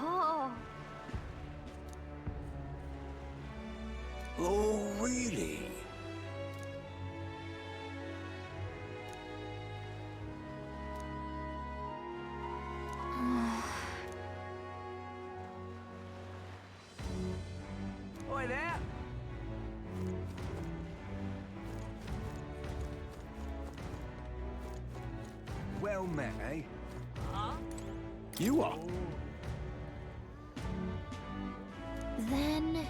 Oh. Oh, really? Oi there! Well met, eh? You are. Then...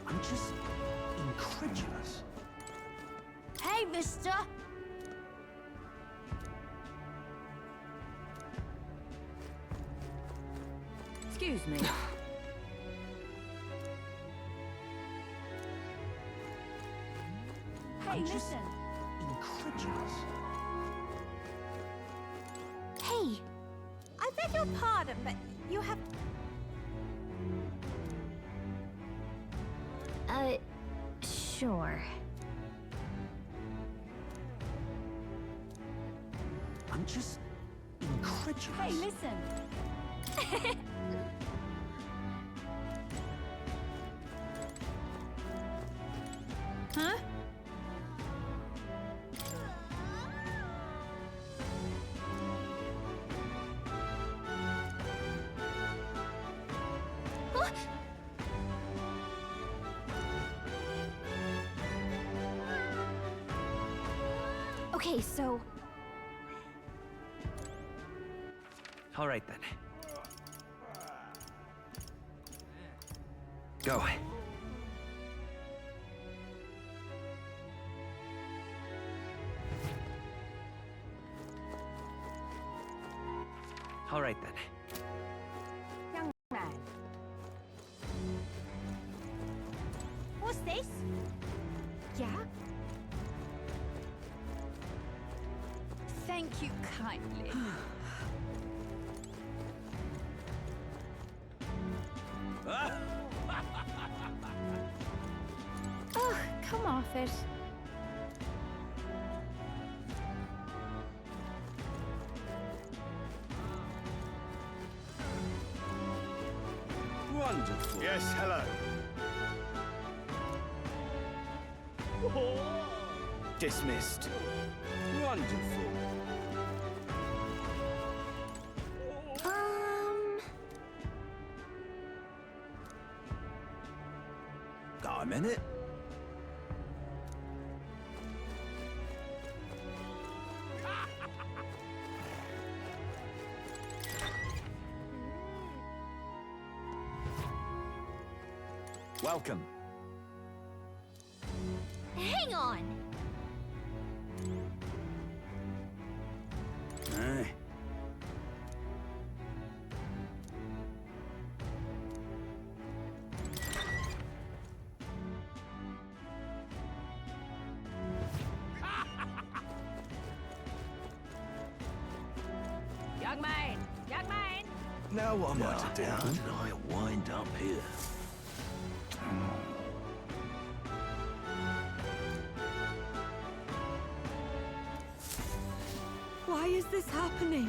I'm just incredulous. Hey, mister! Excuse me. Hey, I'm just listen! incredulous. Hey! I beg your pardon, but you have... Sure. I'm just incredulous. Hey, listen! Huh? Huh? Okay, so... All right, then. Go. All right, then. Young man. What's this? Yeah? Thank you kindly. Oh, come off it. Wonderful. Yes, hello. Dismissed. Wonderful. Got a minute? Welcome. Hang on! Aye. Young man! Young man! Now what am I to do? How did I wind up here? Why is this happening?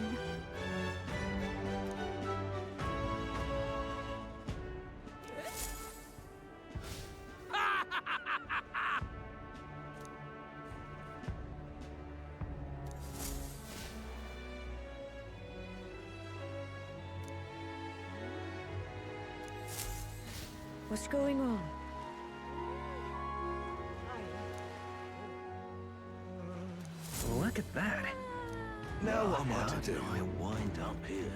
What's going on? Look at that. Now what am I How to did do? I wind up here?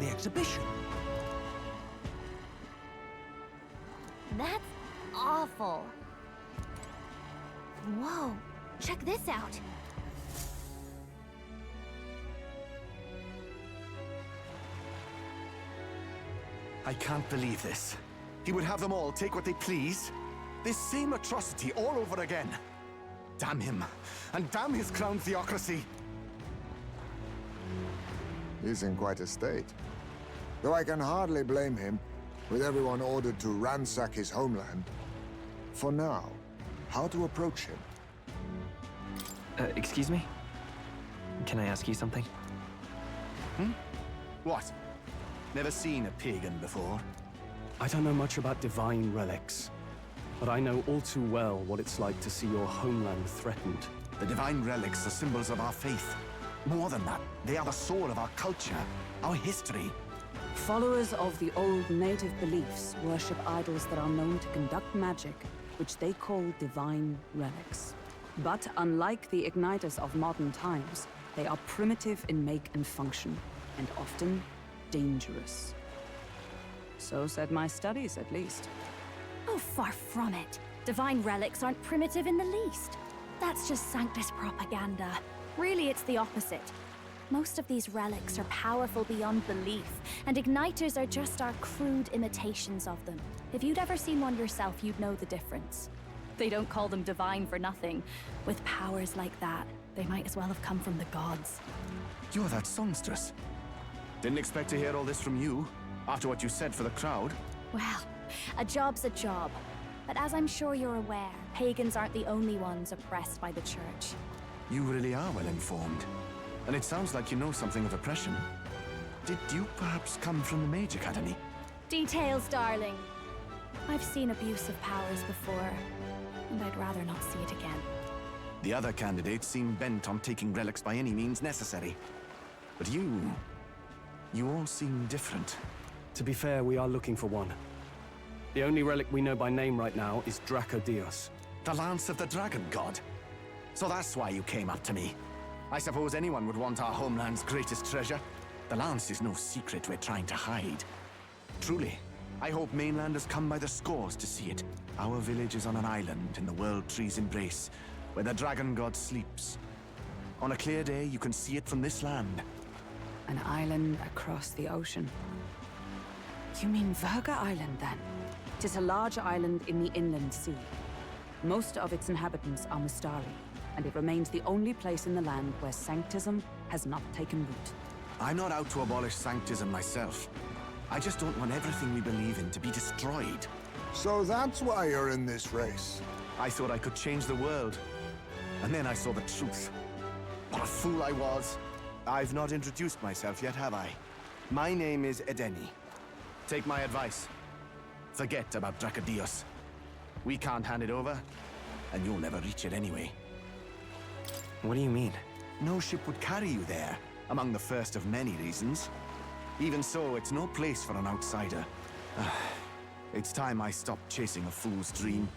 the exhibition. That's awful. Whoa, check this out. I can't believe this. He would have them all take what they please. This same atrocity all over again. Damn him. And damn his crown theocracy. He's in quite a state. Though I can hardly blame him, with everyone ordered to ransack his homeland. For now, how to approach him? Excuse me? Can I ask you something? What? Never seen a pagan before? I don't know much about divine relics, but I know all too well what it's like to see your homeland threatened. The divine relics are symbols of our faith. More than that, they are the soul of our culture, our history. Followers of the old native beliefs worship idols that are known to conduct magic, which they call divine relics. But unlike the igniters of modern times, they are primitive in make and function, and often dangerous. So said my studies, at least. Oh, far from it. Divine relics aren't primitive in the least. That's just Sanctus propaganda. Really, it's the opposite. Most of these relics are powerful beyond belief, and igniters are just our crude imitations of them. If you'd ever seen one yourself, you'd know the difference. They don't call them divine for nothing. With powers like that, they might as well have come from the gods. You're that songstress. Didn't expect to hear all this from you, after what you said for the crowd. Well, a job's a job. But as I'm sure you're aware, pagans aren't the only ones oppressed by the church. You really are well informed. And it sounds like you know something of oppression. Did you perhaps come from the Mage Academy? Details, darling. I've seen abuse of powers before, and I'd rather not see it again. The other candidates seem bent on taking relics by any means necessary. But you all seem different. To be fair, we are looking for one. The only relic we know by name right now is Dracodios. The Lance of the Dragon God. So that's why you came up to me. I suppose anyone would want our homeland's greatest treasure. The Lance is no secret we're trying to hide. Truly, I hope mainlanders come by the scores to see it. Our village is on an island in the World Tree's embrace, where the Dragon God sleeps. On a clear day, you can see it from this land. An island across the ocean. You mean Virga Island, then? 'Tis a large island in the inland sea. Most of its inhabitants are Mustari, and it remains the only place in the land where sanctism has not taken root. I'm not out to abolish sanctism myself. I just don't want everything we believe in to be destroyed. So that's why you're in this race. I thought I could change the world. And then I saw the truth. What a fool I was. I've not introduced myself yet, have I? My name is Edeni. Take my advice. Forget about Dracodios. We can't hand it over, and you'll never reach it anyway. What do you mean? No ship would carry you there, among the first of many reasons. Even so, it's no place for an outsider. It's time I stopped chasing a fool's dream.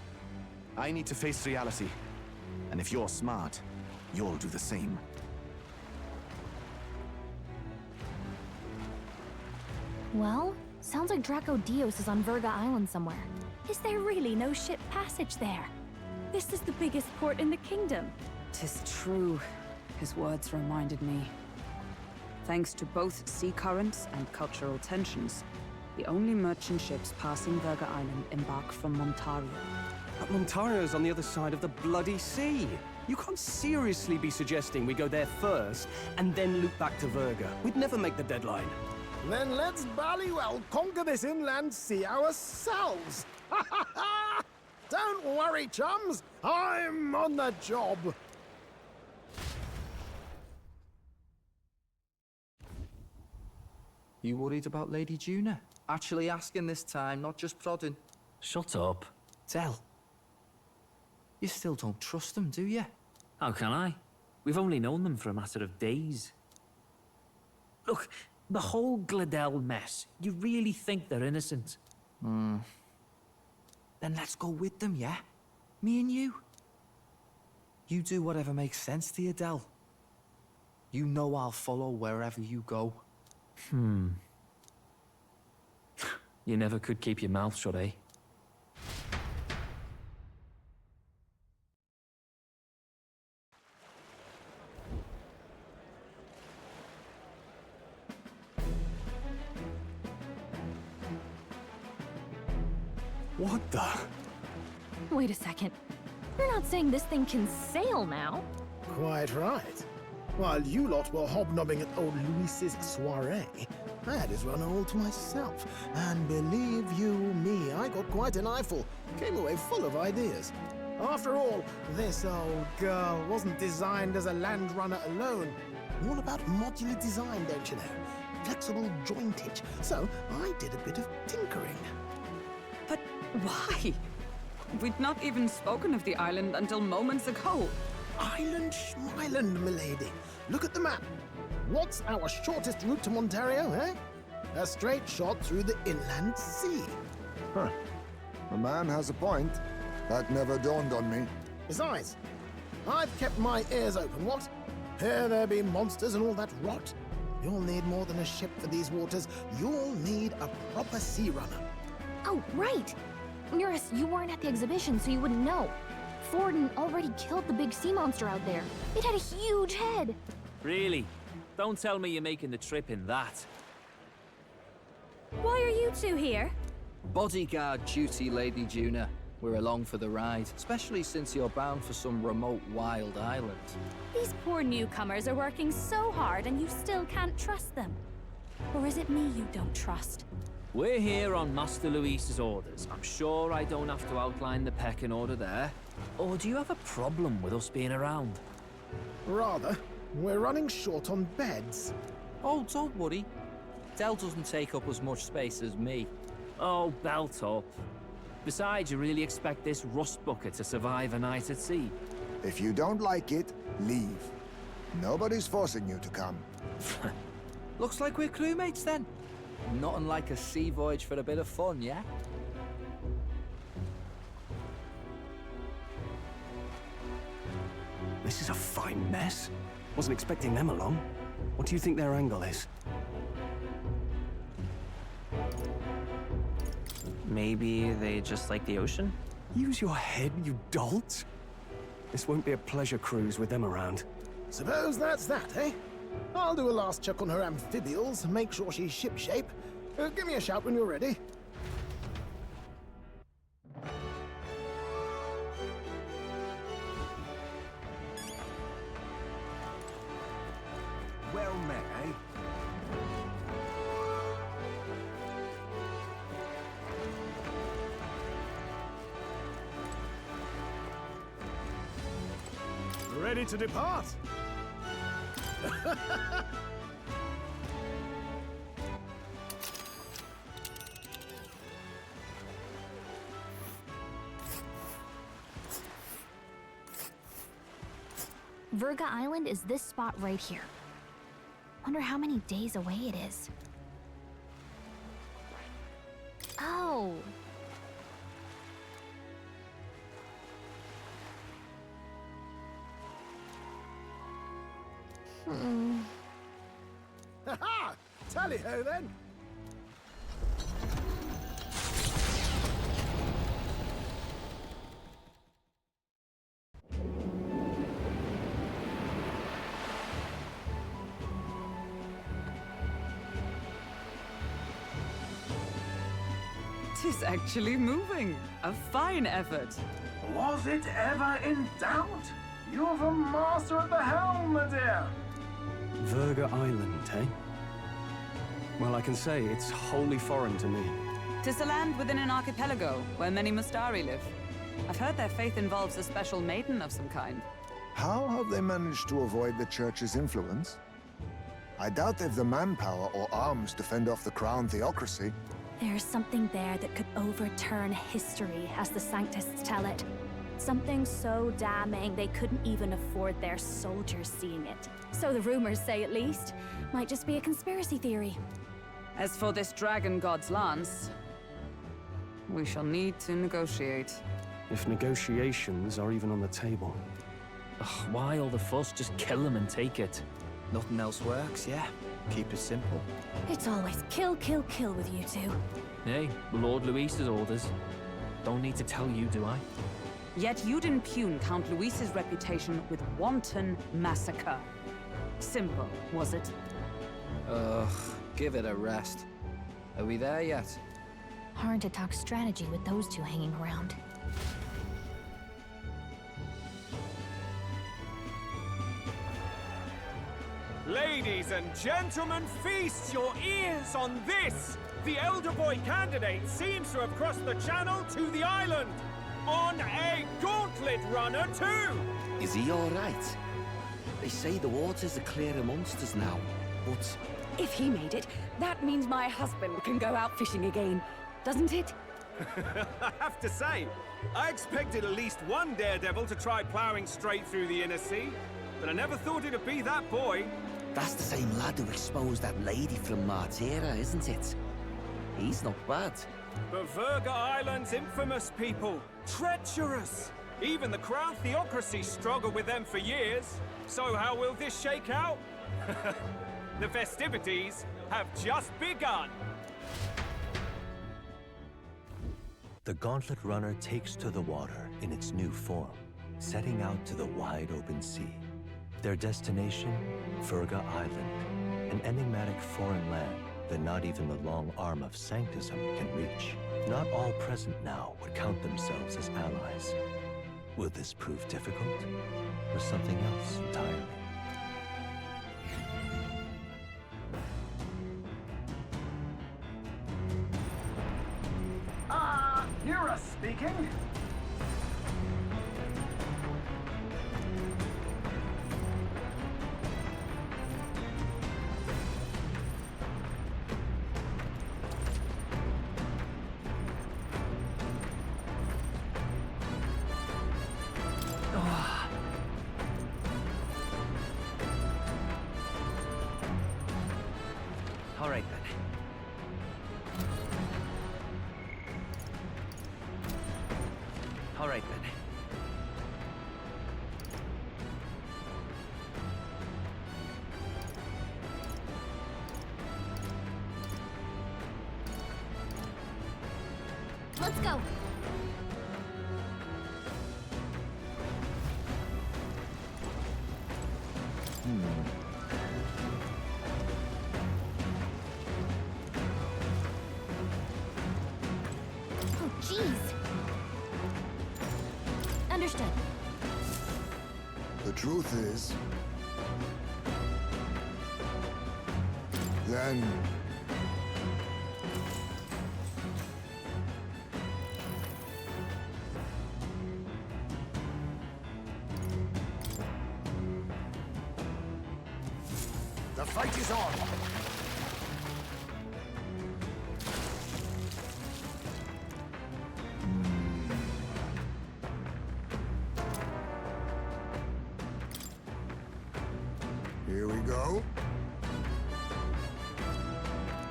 I need to face reality. And if you're smart, you'll do the same. Well, sounds like Dracodios is on Virga Island somewhere. Is there really no ship passage there? This is the biggest port in the kingdom. 'Tis true, his words reminded me. Thanks to both sea currents and cultural tensions, the only merchant ships passing Virga Island embark from Montario. But Montario's on the other side of the bloody sea. You can't seriously be suggesting we go there first and then loop back to Virga. We'd never make the deadline. Then let's bally well conquer this inland sea ourselves. Ha ha ha! Don't worry, chums. I'm on the job. You worried about Lady Juna? Actually asking this time, not just prodding. Shut up. Tell. You still don't trust them, do you? How can I? We've only known them for a matter of days. Look, the whole Gladell mess, you really think they're innocent? Then let's go with them, yeah? Me and you. You do whatever makes sense to you, Del. You know I'll follow wherever you go. You never could keep your mouth shut, eh? What the? Wait a second. You're not saying this thing can sail now? Quite right. While you lot were hobnobbing at old Luis's soiree, I had his run all to myself. And believe you me, I got quite an eyeful. Came away full of ideas. After all, this old girl wasn't designed as a land runner alone. All about modular design, don't you know? Flexible jointage. So I did a bit of tinkering. But why? We'd not even spoken of the island until moments ago. Island Schmeiland, milady. Look at the map. What's our shortest route to Ontario, eh? A straight shot through the inland sea. Huh. The man has a point. That never dawned on me. Besides, I've kept my ears open, what? Here there be monsters and all that rot. You'll need more than a ship for these waters. You'll need a proper sea runner. Oh, right! Eurus, you weren't at the exhibition, so you wouldn't know. Forden already killed the big sea monster out there. It had a huge head. Really? Don't tell me you're making the trip in that. Why are you two here? Bodyguard duty, Lady Juna. We're along for the ride, especially since you're bound for some remote wild island. These poor newcomers are working so hard and you still can't trust them. Or is it me you don't trust? We're here on Master Luis's orders. I'm sure I don't have to outline the pecking order there. Or do you have a problem with us being around? Rather, we're running short on beds. Oh, don't worry. Del doesn't take up as much space as me. Oh, belt up. Besides, you really expect this rust bucket to survive a night at sea? If you don't like it, leave. Nobody's forcing you to come. Looks like we're crewmates then. Not unlike a sea voyage for a bit of fun, yeah? This is a fine mess. Wasn't expecting them along. What do you think their angle is? Maybe they just like the ocean? Use your head, you dolt. This won't be a pleasure cruise with them around. Suppose that's that, eh? I'll do a last check on her amphibials, make sure she's shipshape. Give me a shout when you're ready. Well met, eh? Ready to depart? Virga Island is this spot right here. Wonder how many days away it is. Oh. Ha-ha! Tally-ho then! Tis actually moving. A fine effort. Was it ever in doubt? You're the master at the helm, my dear. Virga Island, eh? Well, I can say it's wholly foreign to me. 'Tis a land within an archipelago where many Mustari live. I've heard their faith involves a special maiden of some kind. How have they managed to avoid the Church's influence? I doubt they've the manpower or arms to fend off the crown theocracy. There's something there that could overturn history, as the Sanctists tell it. Something so damning they couldn't even afford their soldiers seeing it. So the rumors say, at least. Might just be a conspiracy theory. As for this dragon god's lance, we shall need to negotiate. If negotiations are even on the table. Ugh, why all the fuss? Just kill them and take it. Nothing else works, yeah? Keep it simple. It's always kill, kill, kill with you two. Hey, Lord Luis's orders. Don't need to tell you, do I? Yet you'd impugn Count Luis's reputation with wanton massacre. Simple, was it? Ugh, give it a rest. Are we there yet? Hard to talk strategy with those two hanging around. Ladies and gentlemen, feast your ears on this! The elder boy candidate seems to have crossed the channel to the island! On a gauntlet runner, too! Is he all right? They say the waters are clear amongst us now, but... If he made it, that means my husband can go out fishing again, doesn't it? I have to say, I expected at least one daredevil to try plowing straight through the inner sea, but I never thought it'd be that boy. That's the same lad who exposed that lady from Martira, isn't it? He's not bad. But Virga Island's infamous people. Treacherous! Even the Crown Theocracy struggled with them for years. So how will this shake out? The festivities have just begun. The Gauntlet Runner takes to the water in its new form, setting out to the wide open sea. Their destination, Virga Island, an enigmatic foreign land that not even the long arm of Sanctism can reach. Not all present now would count themselves as allies. Will this prove difficult, or something else entirely? Hira speaking. All right, then. All right, then. Let's go. Oh, jeez. Understood. The truth is... Then... The fight is on! Here we go.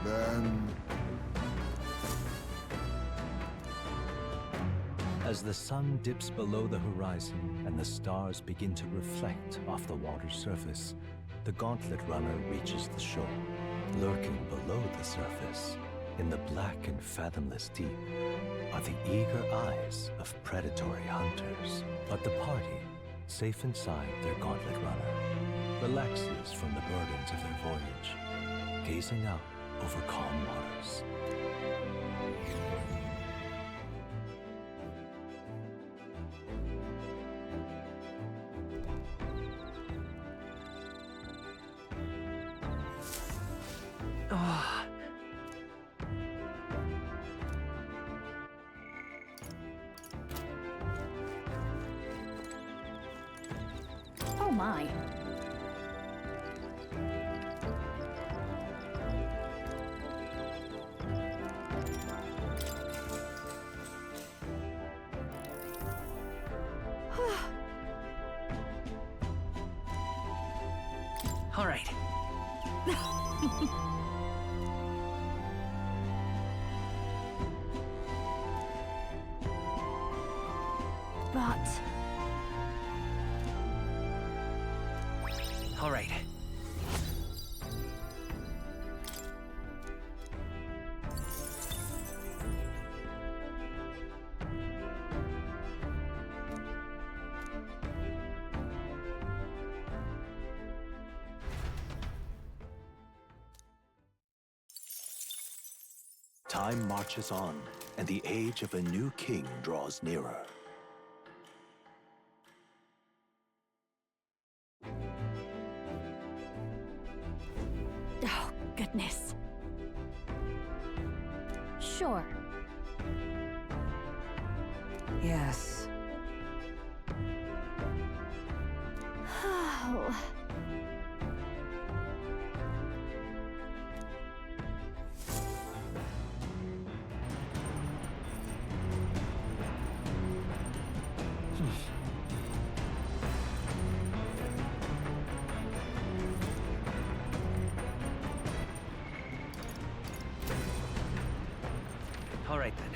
Then... As the sun dips below the horizon and the stars begin to reflect off the water's surface, the Gauntlet Runner reaches the shore. Lurking below the surface, in the black and fathomless deep, are the eager eyes of predatory hunters. But the party, safe inside their Gauntlet Runner, relaxes from the burdens of their voyage, gazing out over calm waters. Oh my. All right. But... All right. Time marches on, and the age of a new king draws nearer. Oh, goodness. Sure. Yes. Oh. All right, then.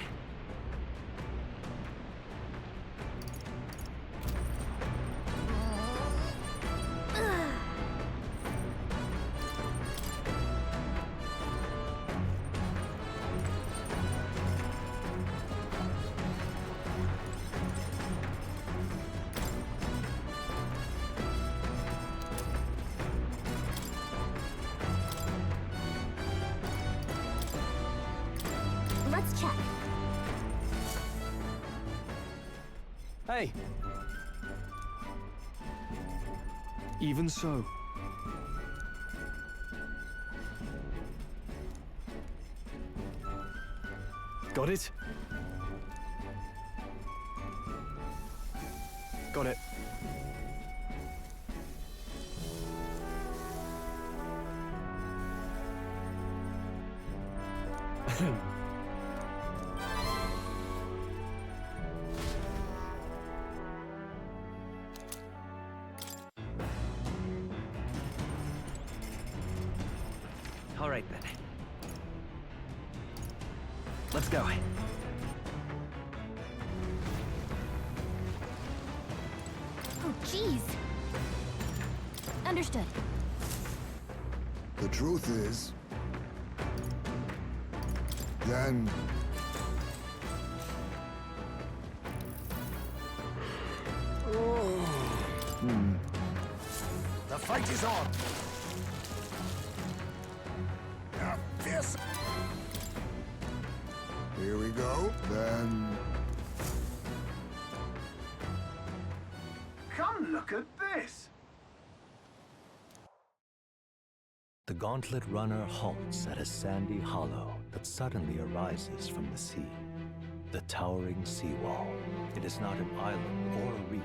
Let's check. Hey! Even so. Got it? Got it. All right, then. Let's go. Oh, jeez. Understood. The truth is... Then... The fight is on! Fierce! Here we go, then... Come look at this! The gauntlet runner halts at a sandy hollow that suddenly arises from the sea. The towering seawall. It is not an island or a reef,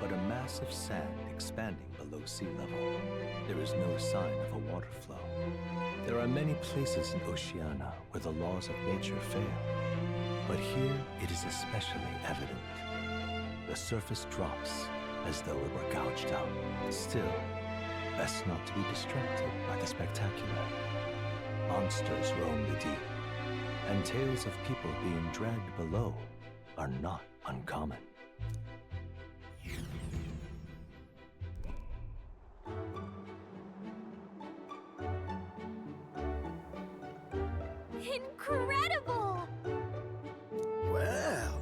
but a mass of sand expanding below sea level. There is no sign of a water flow. There are many places in Oceania where the laws of nature fail, but here it is especially evident. The surface drops as though it were gouged out. Still, best not to be distracted by the spectacular. Monsters roam the deep, and tales of people being dragged below are not uncommon. Incredible! Well...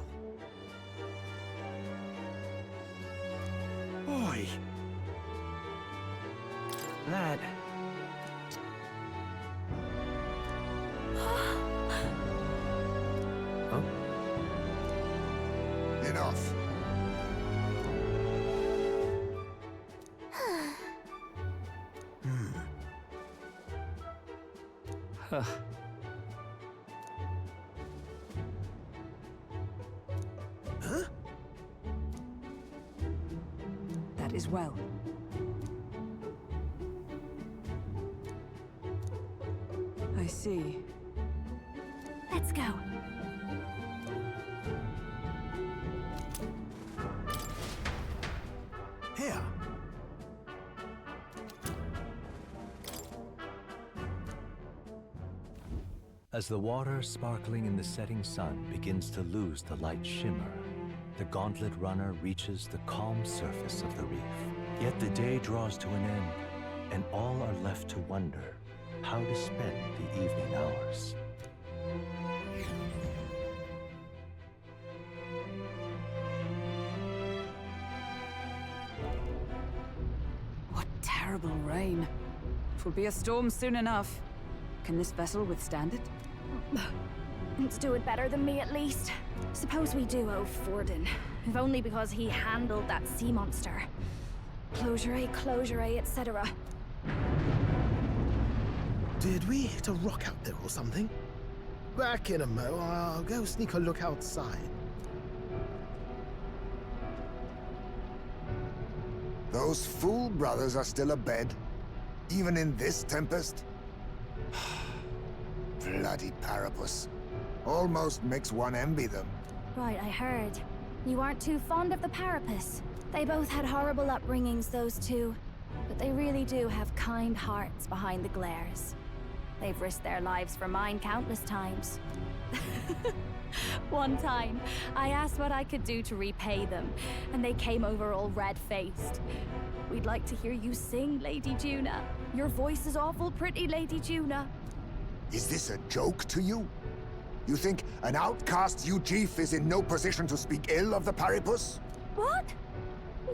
Boy! That... Oh? Enough. Huh. That is well. I see. Let's go. Here. As the water sparkling in the setting sun begins to lose the light shimmer, the gauntlet runner reaches the calm surface of the reef. Yet the day draws to an end, and all are left to wonder how to spend the evening hours. What terrible rain. 'Twill be a storm soon enough. Can this vessel withstand it? It's doing better than me, at least. Suppose we do owe Forden, if only because he handled that sea monster. Closure, etc. Did we hit a rock out there or something? Back in a mo, I'll go sneak a look outside. Those fool brothers are still abed, even in this tempest? Bloody Parapus. Almost makes one envy them. Right, I heard. You aren't too fond of the Parapus. They both had horrible upbringings, those two. But they really do have kind hearts behind the glares. They've risked their lives for mine countless times. One time, I asked what I could do to repay them, and they came over all red-faced. We'd like to hear you sing, Lady Juna. Your voice is awful pretty, Lady Juna. Is this a joke to you? You think an outcast Ujief is in no position to speak ill of the Paripus? What?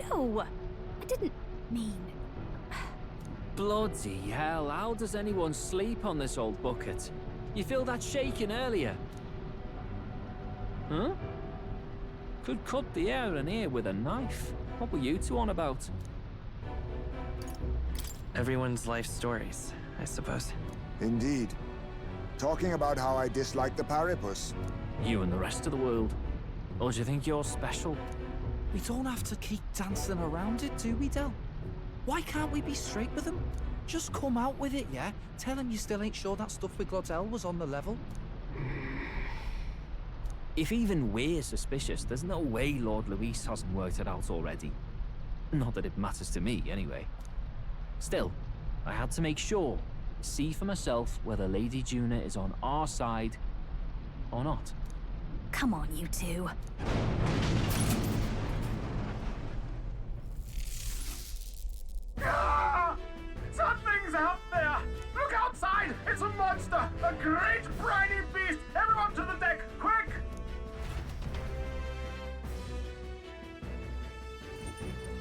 No, I didn't mean... Bloody hell, how does anyone sleep on this old bucket? You feel that shaking earlier? Huh? Could cut the air in here with a knife. What were you two on about? Everyone's life stories, I suppose. Indeed. Talking about how I dislike the Paripus. You and the rest of the world. Or do you think you're special? We don't have to keep dancing around it, do we, Del? Why can't we be straight with them? Just come out with it, yeah? Tell him you still ain't sure that stuff with Glodell was on the level. If even we're suspicious, there's no way Lord Luis hasn't worked it out already. Not that it matters to me, anyway. Still, I had to make sure, see for myself whether Lady Juna is on our side or not. Come on, you two. Ah! Something's out there! Look outside! It's a monster! A great briny beast! Everyone to the deck, quick!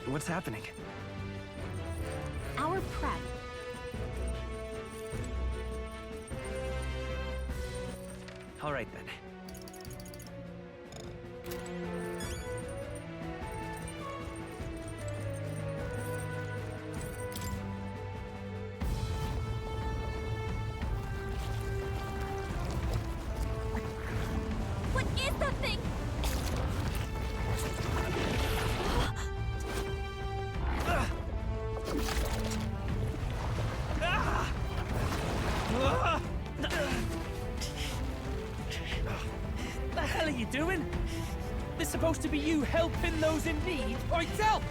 What's happening? Our prep. All right, then. What is that thing? The hell are you doing? This supposed to be you helping those in need? Oi, Del!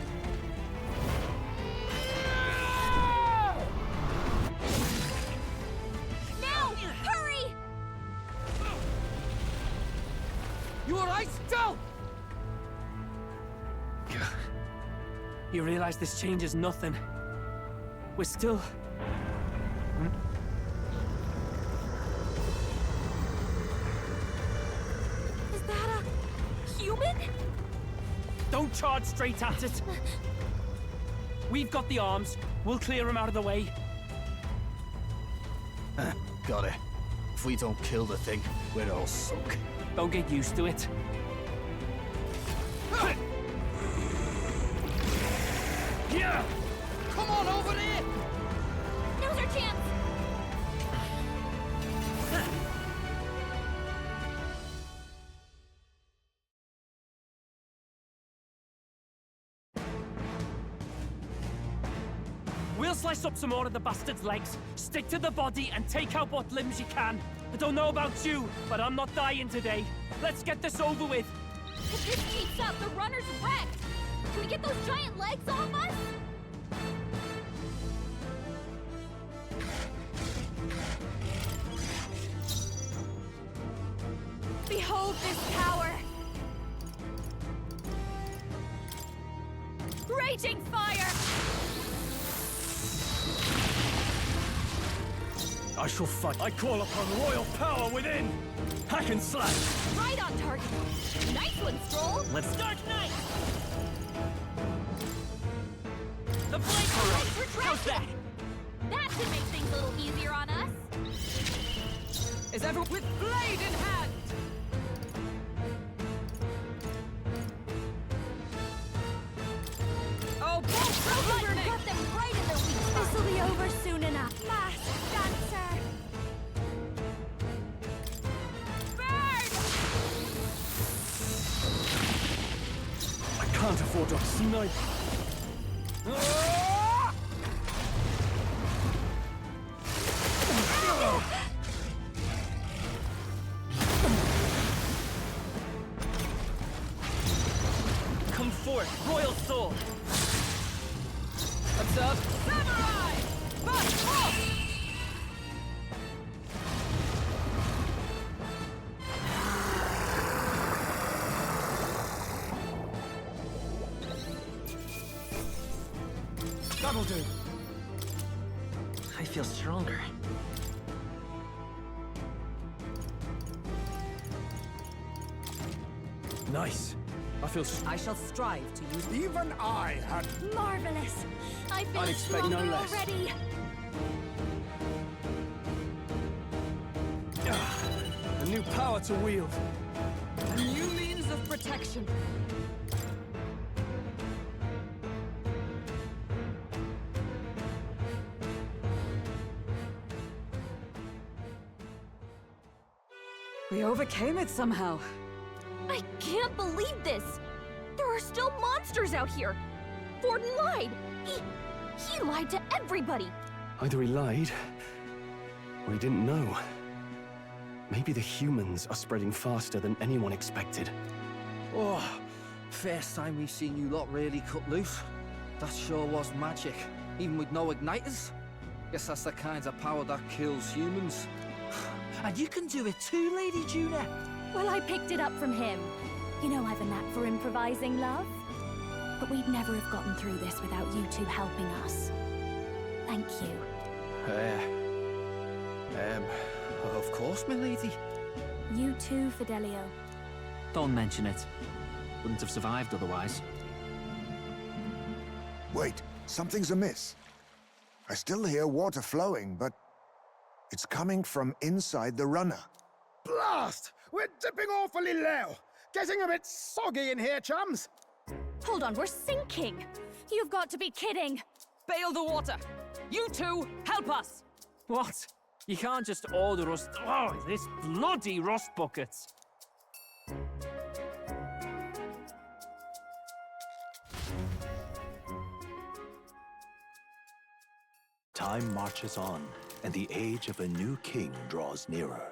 Now! Hurry! You alright, Del? You realize this changes nothing. We're still... Is that a human? Don't charge straight at it. We've got the arms. We'll clear him out of the way. Got it. If we don't kill the thing, we're all sunk. Don't get used to it. Yeah! Come on over there! Now's our chance! We'll slice up some more of the bastard's legs, stick to the body, and take out what limbs you can. I don't know about you, but I'm not dying today. Let's get this over with. If this keeps up, the runner's wrecked! Can we get those giant legs off us? Behold this power! Raging fire! I shall fight. I call upon royal power within. Hack and slash. Right on target. Nice one, Stroll. Let's Dark Knight. The blade How's parade. How's that? That should make things a little easier on us. Is everyone with blade in hand? Oh, Lightning got them right in their weak spot. This'll be over soon enough. Last dancer. I can't afford to snipe. Come forth, royal soul! Observe samurai! March off! That'll do. I feel stronger. Nice. I shall strive to use. Even I had... Marvelous. I feel I'd expect no stronger less. already. A new power to wield. A new means of protection. We overcame it somehow. I can't believe this. There are still monsters out here. Forden lied. He lied to everybody. Either he lied, or he didn't know. Maybe the humans are spreading faster than anyone expected. Oh, first time we've seen you lot really cut loose. That sure was magic, even with no igniters. Guess that's the kind of power that kills humans. And you can do it too, Lady Juna. Well, I picked it up from him. You know I've a knack for improvising, love. But we'd never have gotten through this without you two helping us. Thank you. Of course, my lady. You too, Fidelio. Don't mention it. Wouldn't have survived otherwise. Wait, something's amiss. I still hear water flowing, but it's coming from inside the runner. Blast! We're dipping awfully low. Getting a bit soggy in here, chums. Hold on, we're sinking. You've got to be kidding. Bail the water. You two, help us. What? You can't just order us... Oh, this bloody rust buckets! Time marches on, and the age of a new king draws nearer.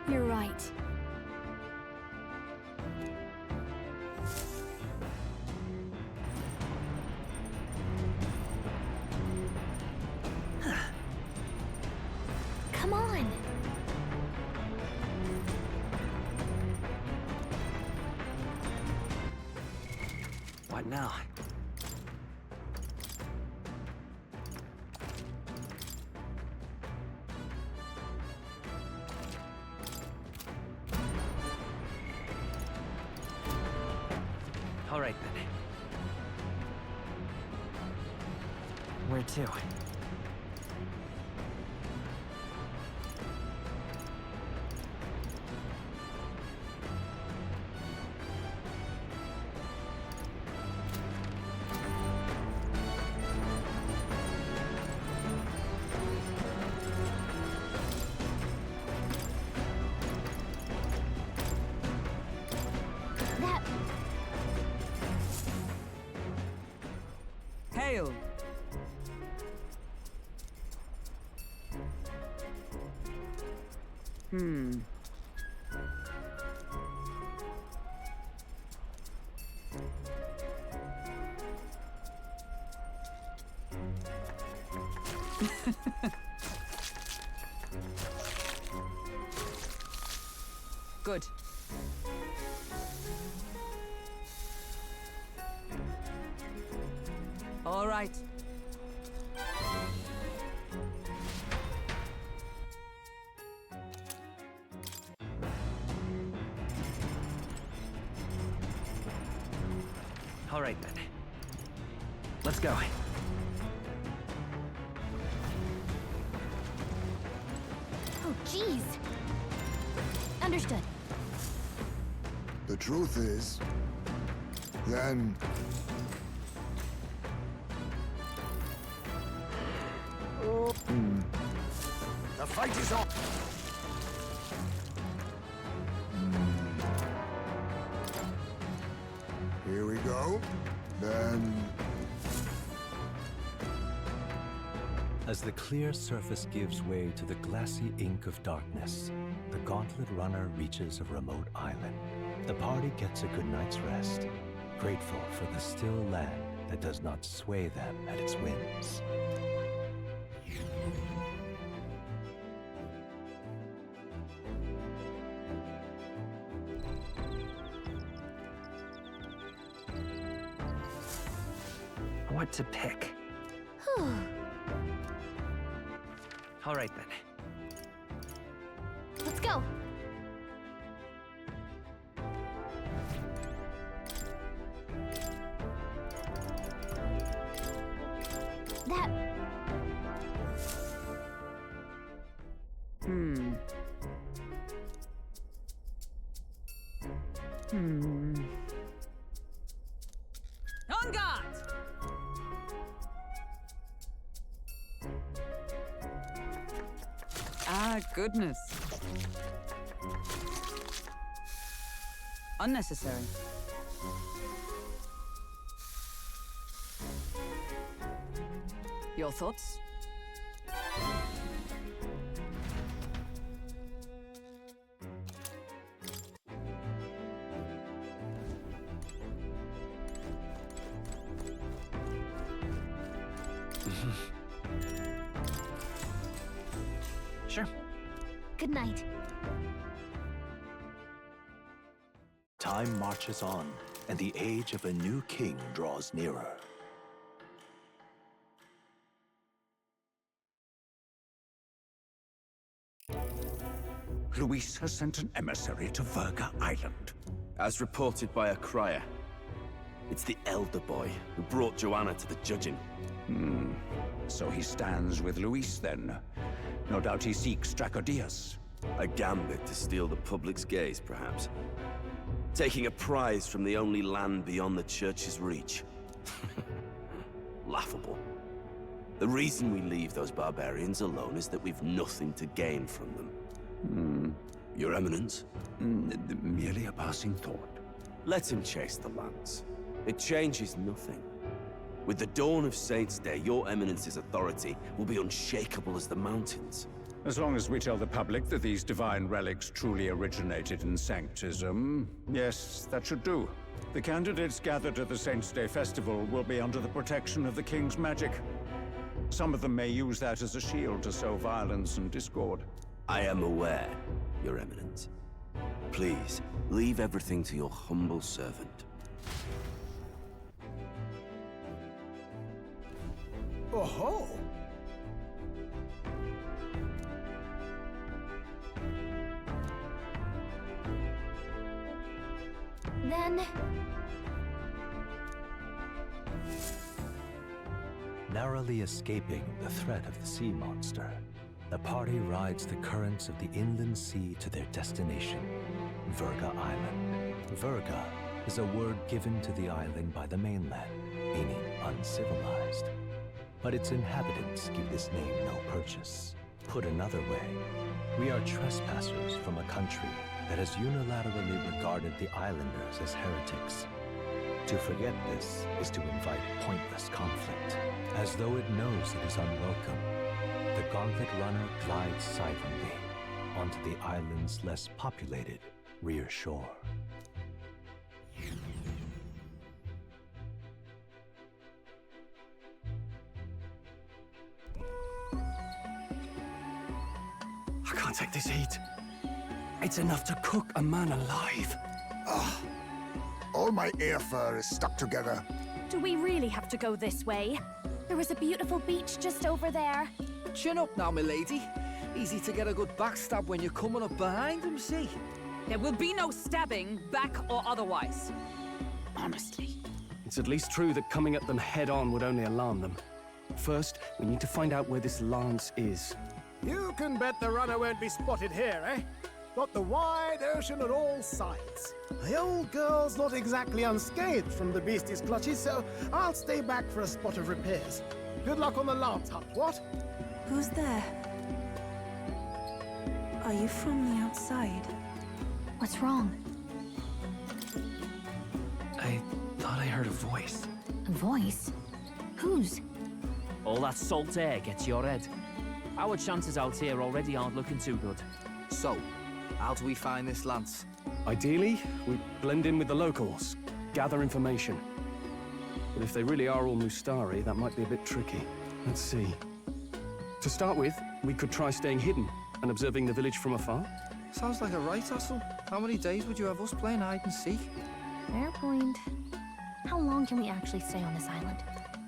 You're right. Come on. What now? All right, then. Where to? That... Hail. Good. All right. All right, then. Let's go. Oh, jeez. Understood. The truth is, then... The fight is on! Here we go. Then... As the clear surface gives way to the glassy ink of darkness, the Gauntlet Runner reaches a remote island. The party gets a good night's rest, grateful for the still land that does not sway them at its whims. What to pick? All right, then. Let's go. That... On guard! Ah, goodness. Unnecessary. Your thoughts? Sure. Good night. Time marches on, and the age of a new king draws nearer. Luis has sent an emissary to Virga Island. As reported by a crier. It's the elder boy who brought Joanna to the judging. So he stands with Luis then. No doubt he seeks Dracodius. A gambit to steal the public's gaze, perhaps. Taking a prize from the only land beyond the church's reach. Laughable. The reason we leave those barbarians alone is that we've nothing to gain from them. Your Eminence? Merely a passing thought. Let him chase the lance. It changes nothing. With the dawn of Saints' Day, your Eminence's authority will be unshakable as the mountains. As long as we tell the public that these divine relics truly originated in Sanctism, yes, that should do. The candidates gathered at the Saints' Day Festival will be under the protection of the King's magic. Some of them may use that as a shield to sow violence and discord. I am aware, Your Eminence. Please, leave everything to your humble servant. Oh-ho! Then... Narrowly escaping the threat of the sea monster, the party rides the currents of the inland sea to their destination, Virga Island. Virga is a word given to the island by the mainland, meaning uncivilized. But its inhabitants give this name no purchase. Put another way, we are trespassers from a country that has unilaterally regarded the islanders as heretics. To forget this is to invite pointless conflict. As though it knows it is unwelcome, the Gauntlet Runner glides silently onto the island's less populated rear shore. I can't take this heat. It's enough to cook a man alive. Ugh. All my ear fur is stuck together. Do we really have to go this way? There was a beautiful beach just over there. Chin up now, milady. Easy to get a good backstab when you're coming up behind him, see? There will be no stabbing, back or otherwise. Honestly. It's at least true that coming at them head-on would only alarm them. First, we need to find out where this lance is. You can bet the runner won't be spotted here, eh? Got the wide ocean on all sides. The old girl's not exactly unscathed from the beastie's clutches, so I'll stay back for a spot of repairs. Good luck on the lance hunt, what? Who's there? Are you from the outside? What's wrong? I thought I heard a voice. A voice? Whose? All that salt air gets your head. Our chances out here already aren't looking too good. So, how do we find this lance? Ideally, we blend in with the locals, gather information. But if they really are all Mustari, that might be a bit tricky. Let's see. To start with, we could try staying hidden and observing the village from afar. Sounds like a right hustle. How many days would you have us playing hide and seek? Fair point. How long can we actually stay on this island?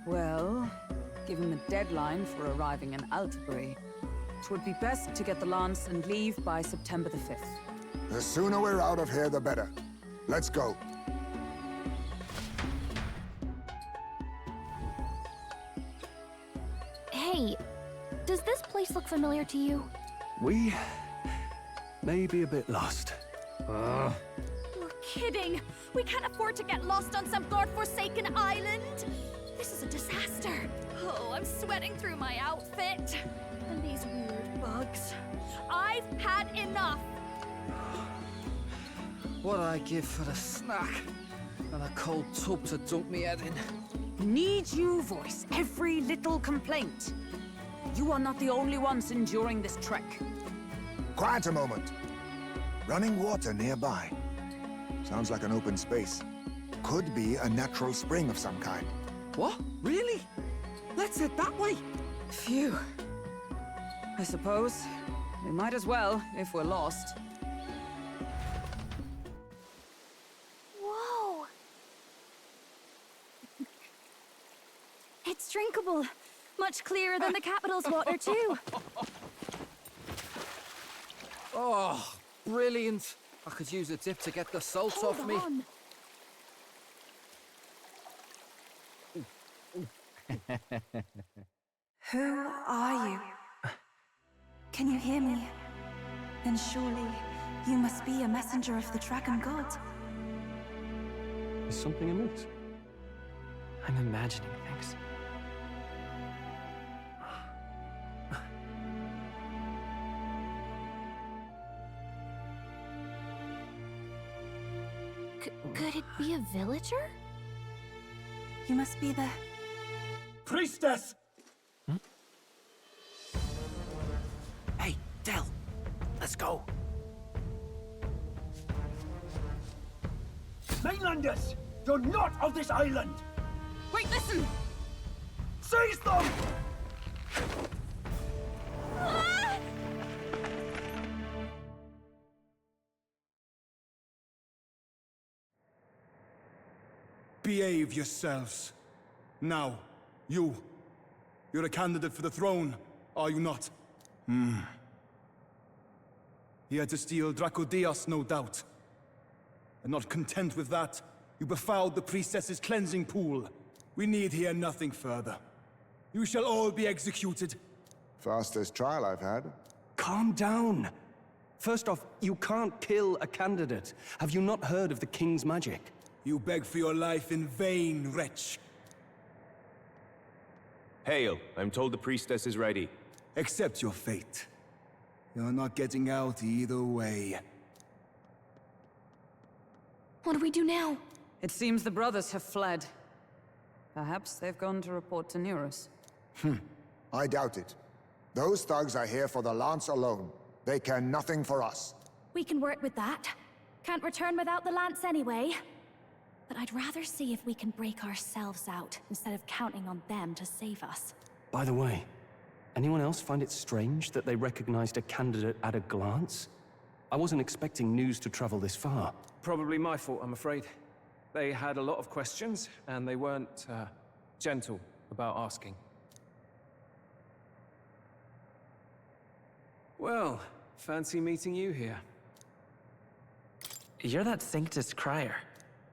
Well, given the deadline for arriving in Altabury, it would be best to get the lance and leave by September the 5th. The sooner we're out of here, the better. Let's go. Hey, does this place look familiar to you? We may be a bit lost. You're kidding! We can't afford to get lost on some godforsaken island! This is a disaster! Oh, I'm sweating through my outfit. And these weird bugs. I've had enough! What'd I give for a snack? And a cold tub to dunk me head in? Need you voice every little complaint? You are not the only ones enduring this trek. Quiet a moment. Running water nearby. Sounds like an open space. Could be a natural spring of some kind. What? Really? Let's head that way. Phew. I suppose we might as well if we're lost. Whoa! It's drinkable. Much clearer than the capital's water, too. Oh, brilliant. I could use a dip to get the salt off me. Who are you? Can you hear me? Then surely you must be a messenger of the dragon god. Is something amiss? I'm imagining things. Could it be a villager? You must be the... Priestess! Hey, Del, let's go. Mainlanders! You're not of this island! Wait, listen! Seize them! Behave yourselves. Now, you're a candidate for the throne, are you not? He had to steal Dracodias, no doubt. And not content with that, you befouled the priestess's cleansing pool. We need hear nothing further. You shall all be executed. Fastest trial I've had. Calm down. First off, you can't kill a candidate. Have you not heard of the king's magic? You beg for your life in vain, wretch. Hail, I'm told the priestess is ready. Accept your fate. You're not getting out either way. What do we do now? It seems the brothers have fled. Perhaps they've gone to report to Neros. I doubt it. Those thugs are here for the lance alone. They care nothing for us. We can work with that. Can't return without the lance anyway. But I'd rather see if we can break ourselves out, instead of counting on them to save us. By the way, anyone else find it strange that they recognized a candidate at a glance? I wasn't expecting news to travel this far. Probably my fault, I'm afraid. They had a lot of questions, and they weren't, gentle about asking. Well, fancy meeting you here. You're that Sanctus crier.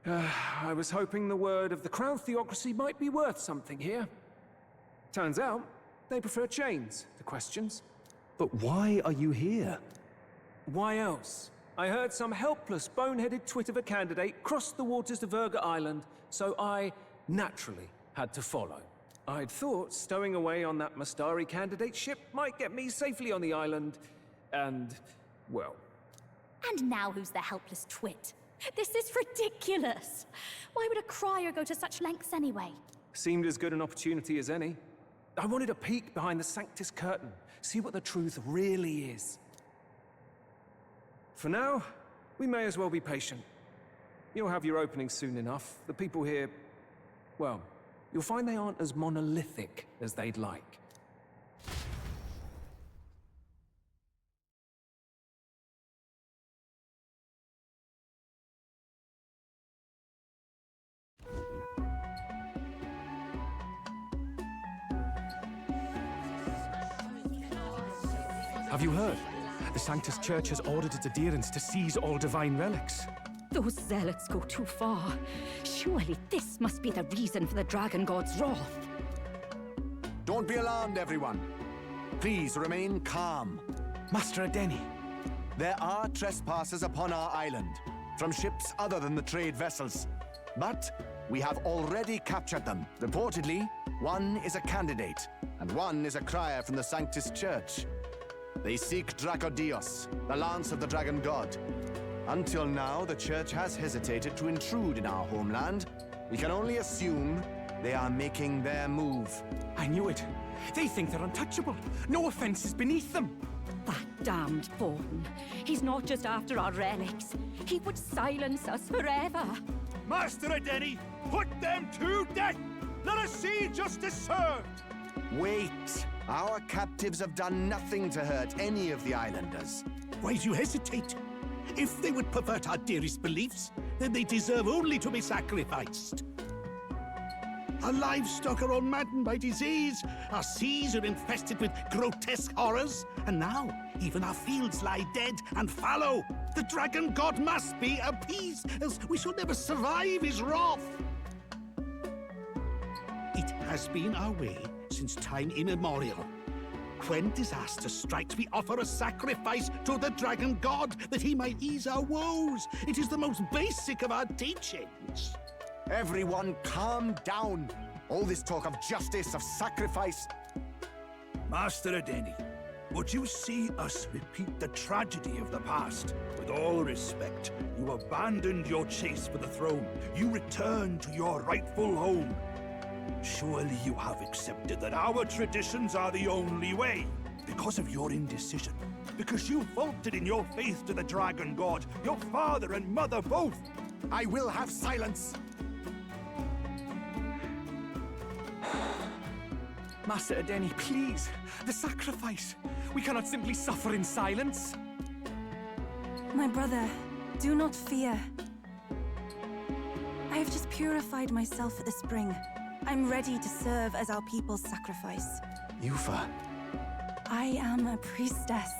I was hoping the word of the Crown Theocracy might be worth something here. Turns out, they prefer chains to questions. But why are you here? Why else? I heard some helpless, boneheaded twit of a candidate cross the waters to Virga Island, so I, naturally, had to follow. I'd thought stowing away on that Mastari candidate ship might get me safely on the island, and, well... And now who's the helpless twit? This is ridiculous! Why would a crier go to such lengths anyway? Seemed as good an opportunity as any. I wanted a peek behind the Sanctus curtain, see what the truth really is. For now, we may as well be patient. You'll have your opening soon enough. The people here, well, you'll find they aren't as monolithic as they'd like. Have you heard? The Sanctus Church has ordered its adherents to seize all divine relics. Those zealots go too far. Surely this must be the reason for the Dragon God's wrath. Don't be alarmed, everyone. Please remain calm. Master Adeni. There are trespassers upon our island, from ships other than the trade vessels. But we have already captured them. Reportedly, one is a candidate, and one is a crier from the Sanctus Church. They seek Dracodios, the lance of the Dragon God. Until now, the Church has hesitated to intrude in our homeland. We can only assume they are making their move. I knew it. They think they're untouchable. No offense is beneath them. That damned Born. He's not just after our relics. He would silence us forever. Master Adeni, put them to death! Let us see justice served! Wait! Our captives have done nothing to hurt any of the islanders. Why do you hesitate? If they would pervert our dearest beliefs, then they deserve only to be sacrificed. Our livestock are all maddened by disease, our seas are infested with grotesque horrors, and now even our fields lie dead and fallow. The Dragon God must be appeased, else we shall never survive his wrath. It has been our way since time immemorial. When disaster strikes, we offer a sacrifice to the Dragon God that he might ease our woes. It is the most basic of our teachings. Everyone calm down. All this talk of justice, of sacrifice... Master Adeni, would you see us repeat the tragedy of the past? With all respect, you abandoned your chase for the throne. You returned to your rightful home. Surely you have accepted that our traditions are the only way. Because of your indecision, because you faltered in your faith to the Dragon God, your father and mother both. I will have silence! Master Adeni, please. The sacrifice. We cannot simply suffer in silence. My brother, do not fear. I have just purified myself for the spring. I'm ready to serve as our people's sacrifice. Yufa. I am a priestess.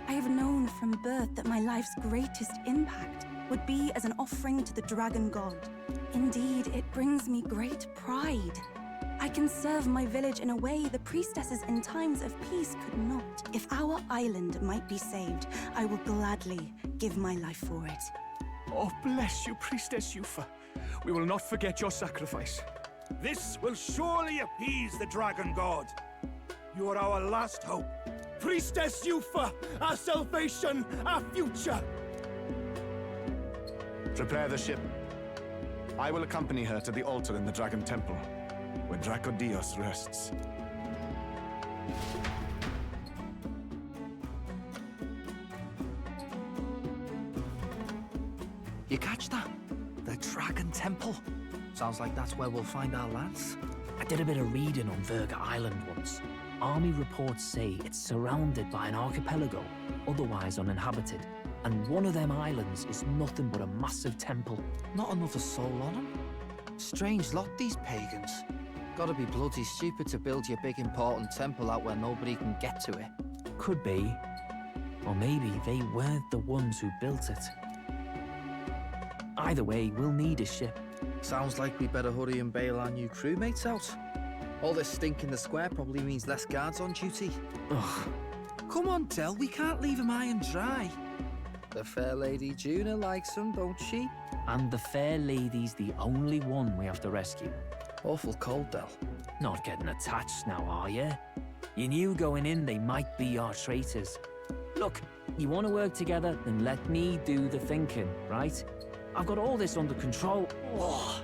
I have known from birth that my life's greatest impact would be as an offering to the Dragon God. Indeed, it brings me great pride. I can serve my village in a way the priestesses in times of peace could not. If our island might be saved, I will gladly give my life for it. Oh, bless you, Priestess Yufa. We will not forget your sacrifice. This will surely appease the Dragon God. You are our last hope. Priestess Yufa, our salvation, our future. Prepare the ship. I will accompany her to the altar in the Dragon Temple, where Dracodios rests. You catch that? The Dragon Temple. Sounds like that's where we'll find our lads. I did a bit of reading on Virga Island once. Army reports say it's surrounded by an archipelago, otherwise uninhabited. And one of them islands is nothing but a massive temple. Not another soul on them? Strange lot, these pagans. Gotta be bloody stupid to build your big important temple out where nobody can get to it. Could be. Or maybe they weren't the ones who built it. Either way, we'll need a ship. Sounds like we better hurry and bail our new crewmates out. All this stink in the square probably means less guards on duty. Ugh. Come on, Del, we can't leave him high and dry. The fair lady Juna likes him, don't she? And the fair lady's the only one we have to rescue. Awful cold, Del. Not getting attached now, are you? You knew going in they might be our traitors. Look, you want to work together, then let me do the thinking, right? I've got all this under control. Oh.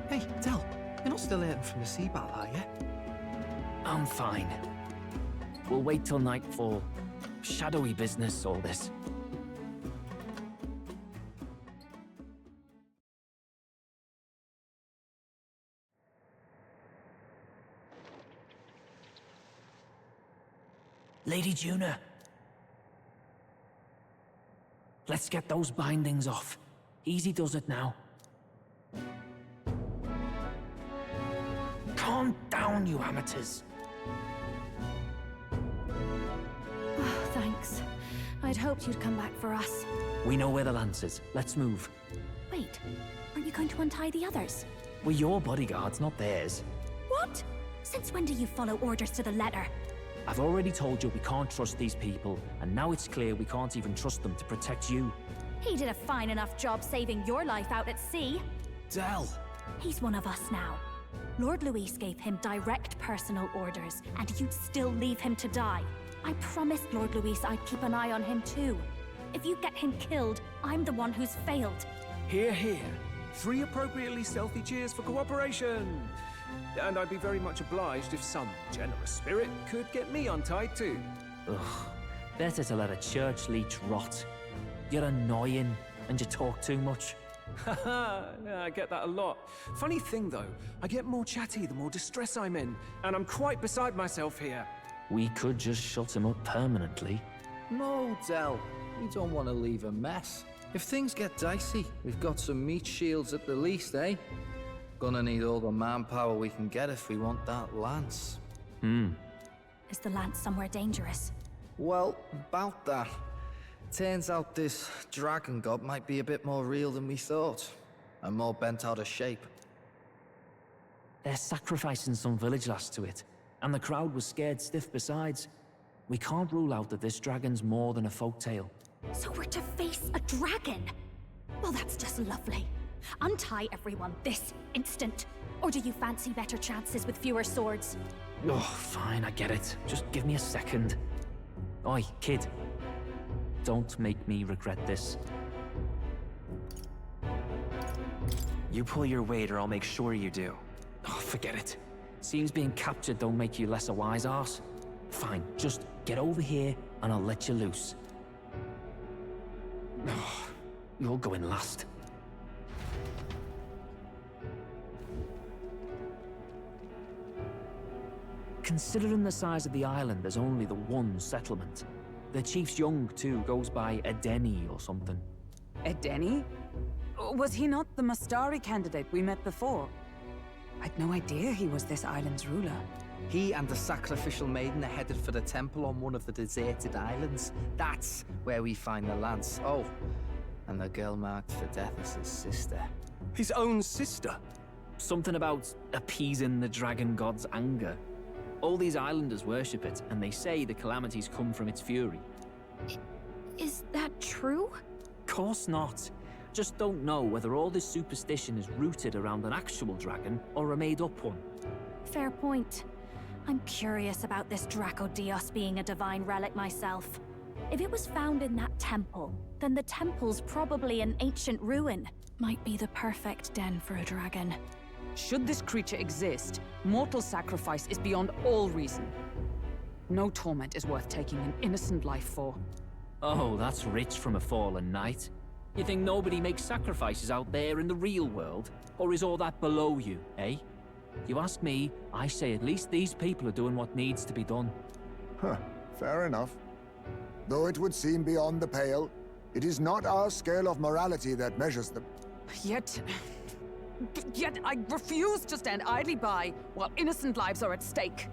Hey, Del, you're not still hurting from the sea battle, are you? I'm fine. We'll wait till nightfall. Shadowy business, all this. Lady Juna. Let's get those bindings off. Easy does it now. Calm down, you amateurs. Oh, thanks. I'd hoped you'd come back for us. We know where the lance is. Let's move. Wait, aren't you going to untie the others? We're your bodyguards, not theirs. What? Since when do you follow orders to the letter? I've already told you we can't trust these people, and now it's clear we can't even trust them to protect you. He did a fine enough job saving your life out at sea. Del! He's one of us now. Lord Luis gave him direct personal orders, and you'd still leave him to die. I promised Lord Luis I'd keep an eye on him too. If you get him killed, I'm the one who's failed. Hear, hear. 3 appropriately stealthy cheers for cooperation. And I'd be very much obliged if some generous spirit could get me untied too. Ugh, better to let a church leech rot. You're annoying, and you talk too much. Haha, yeah, I get that a lot. Funny thing though, I get more chatty the more distress I'm in, and I'm quite beside myself here. We could just shut him up permanently. No, Del. We don't want to leave a mess. If things get dicey, we've got some meat shields at the least, eh? Gonna need all the manpower we can get if we want that lance. Is the lance somewhere dangerous? Well, about that. Turns out this dragon god might be a bit more real than we thought, and more bent out of shape. They're sacrificing some village lass to it, and the crowd was scared stiff besides. We can't rule out that this dragon's more than a folktale. So we're to face a dragon? Well, that's just lovely. Untie everyone this instant. Or do you fancy better chances with fewer swords? Oh, fine, I get it. Just give me a second. Oi, kid. Don't make me regret this. You pull your weight or I'll make sure you do. Oh, forget it. Seems being captured don't make you less a wise arse. Fine, just get over here and I'll let you loose. Oh, you're going last. Considering the size of the island, there's only the one settlement. The chief's young, too, goes by Edeni or something. Edeni? Was he not the Mastari candidate we met before? I'd no idea he was this island's ruler. He and the sacrificial maiden are headed for the temple on one of the deserted islands. That's where we find the lance. Oh, and the girl marked for death is his sister. His own sister? Something about appeasing the dragon god's anger. All these islanders worship it, and they say the calamities come from its fury. Is that true? Course not. Just don't know whether all this superstition is rooted around an actual dragon or a made-up one. Fair point. I'm curious about this Draco Dios being a divine relic myself. If it was found in that temple, then the temple's probably an ancient ruin. Might be the perfect den for a dragon. Should this creature exist, mortal sacrifice is beyond all reason. No torment is worth taking an innocent life for. Oh, that's rich from a fallen knight. You think nobody makes sacrifices out there in the real world? Or is all that below you, eh? You ask me, I say at least these people are doing what needs to be done. Huh, fair enough. Though it would seem beyond the pale, it is not our scale of morality that measures them. Yet I refuse to stand idly by while innocent lives are at stake.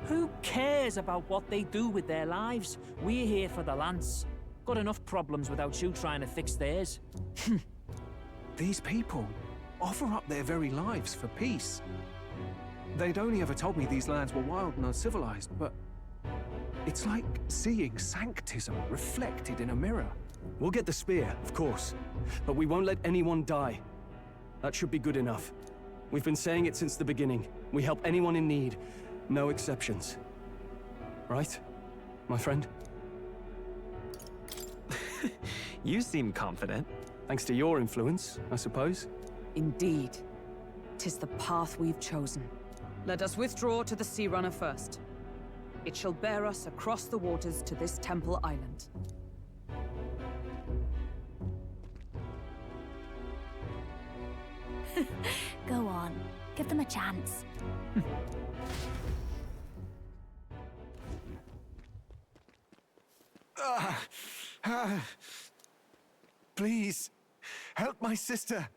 Who cares about what they do with their lives? We're here for the lance. Got enough problems without you trying to fix theirs. These people offer up their very lives for peace. They'd only ever told me these lands were wild and uncivilized, but it's like seeing sanctism reflected in a mirror. We'll get the spear, of course, but we won't let anyone die. That should be good enough. We've been saying it since the beginning. We help anyone in need, no exceptions. Right, my friend? You seem confident. Thanks to your influence, I suppose. Indeed. 'Tis the path we've chosen. Let us withdraw to the Sea Runner first. It shall bear us across the waters to this temple island. Go on. Give them a chance. Please, help my sister.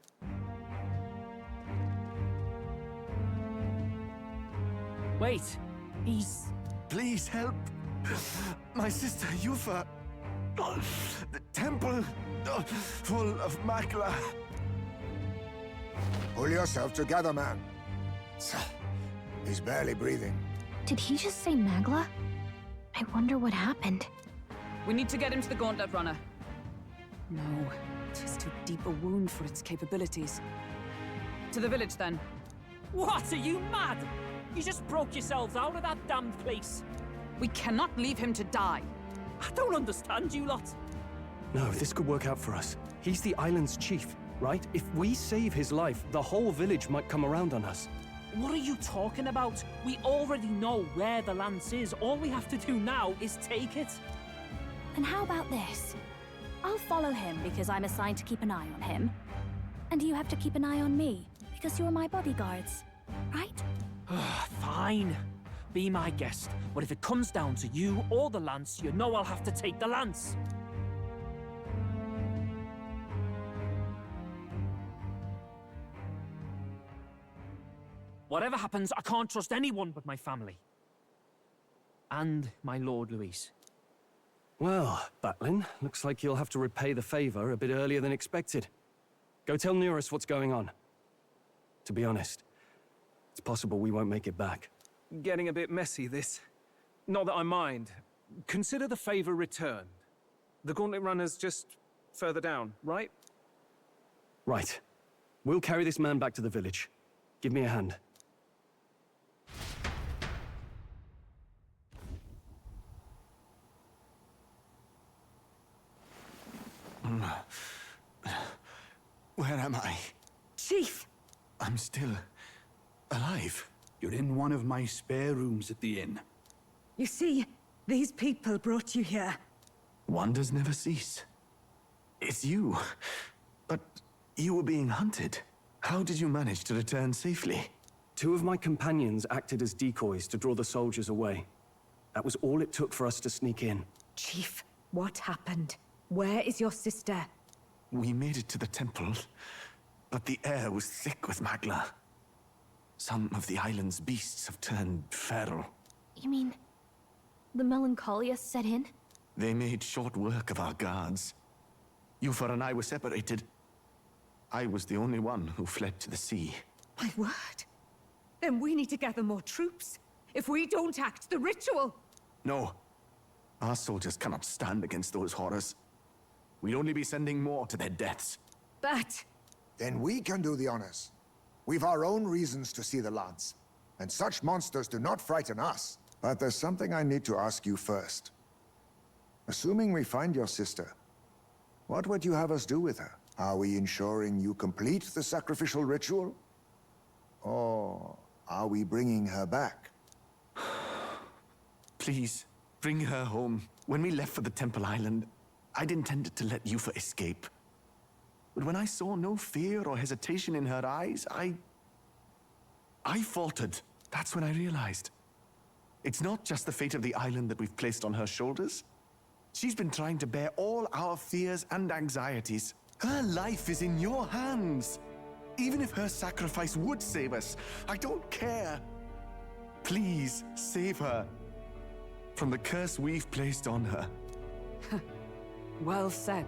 Wait, he's... Please help. My sister, Yufa. The temple, full of Magla. Pull yourself together, man. He's barely breathing. Did he just say Magla? I wonder what happened. We need to get him to the Gauntlet Runner. No, 'tis too deep a wound for its capabilities. To the village, then. What, are you mad? You just broke yourselves out of that damned place. We cannot leave him to die. I don't understand you lot. No, this could work out for us. He's the island's chief, right? If we save his life, the whole village might come around on us. What are you talking about? We already know where the lance is. All we have to do now is take it. And how about this? I'll follow him because I'm assigned to keep an eye on him. And you have to keep an eye on me because you're my bodyguards, right? Fine. Be my guest. But if it comes down to you or the lance, you know I'll have to take the lance. Whatever happens, I can't trust anyone but my family. And my Lord Luis. Well, Batlin, looks like you'll have to repay the favor a bit earlier than expected. Go tell Neurus what's going on. To be honest, it's possible we won't make it back. Getting a bit messy, this. Not that I mind. Consider the favor returned. The Gauntlet Runner's just further down, right? Right. We'll carry this man back to the village. Give me a hand. Where am I? Chief! I'm still alive. You're in one of my spare rooms at the inn. You see, these people brought you here. Wonders never cease. It's you. But you were being hunted. How did you manage to return safely? 2 of my companions acted as decoys to draw the soldiers away. That was all it took for us to sneak in. Chief, what happened? Where is your sister? We made it to the temple, but the air was thick with Magla. Some of the island's beasts have turned feral. You mean... the melancholia set in? They made short work of our guards. Yufa and I were separated. I was the only one who fled to the sea. My word. Then we need to gather more troops. If we don't act, the ritual... No. Our soldiers cannot stand against those horrors. We'd only be sending more to their deaths. But... Then we can do the honors. We've our own reasons to see the lance. And such monsters do not frighten us. But there's something I need to ask you first. Assuming we find your sister, what would you have us do with her? Are we ensuring you complete the sacrificial ritual? Or are we bringing her back? Please, bring her home. When we left for the Temple Island, I'd intended to let Yufa escape. But when I saw no fear or hesitation in her eyes, I faltered. That's when I realized. It's not just the fate of the island that we've placed on her shoulders. She's been trying to bear all our fears and anxieties. Her life is in your hands. Even if her sacrifice would save us, I don't care. Please, save her from the curse we've placed on her. Well said.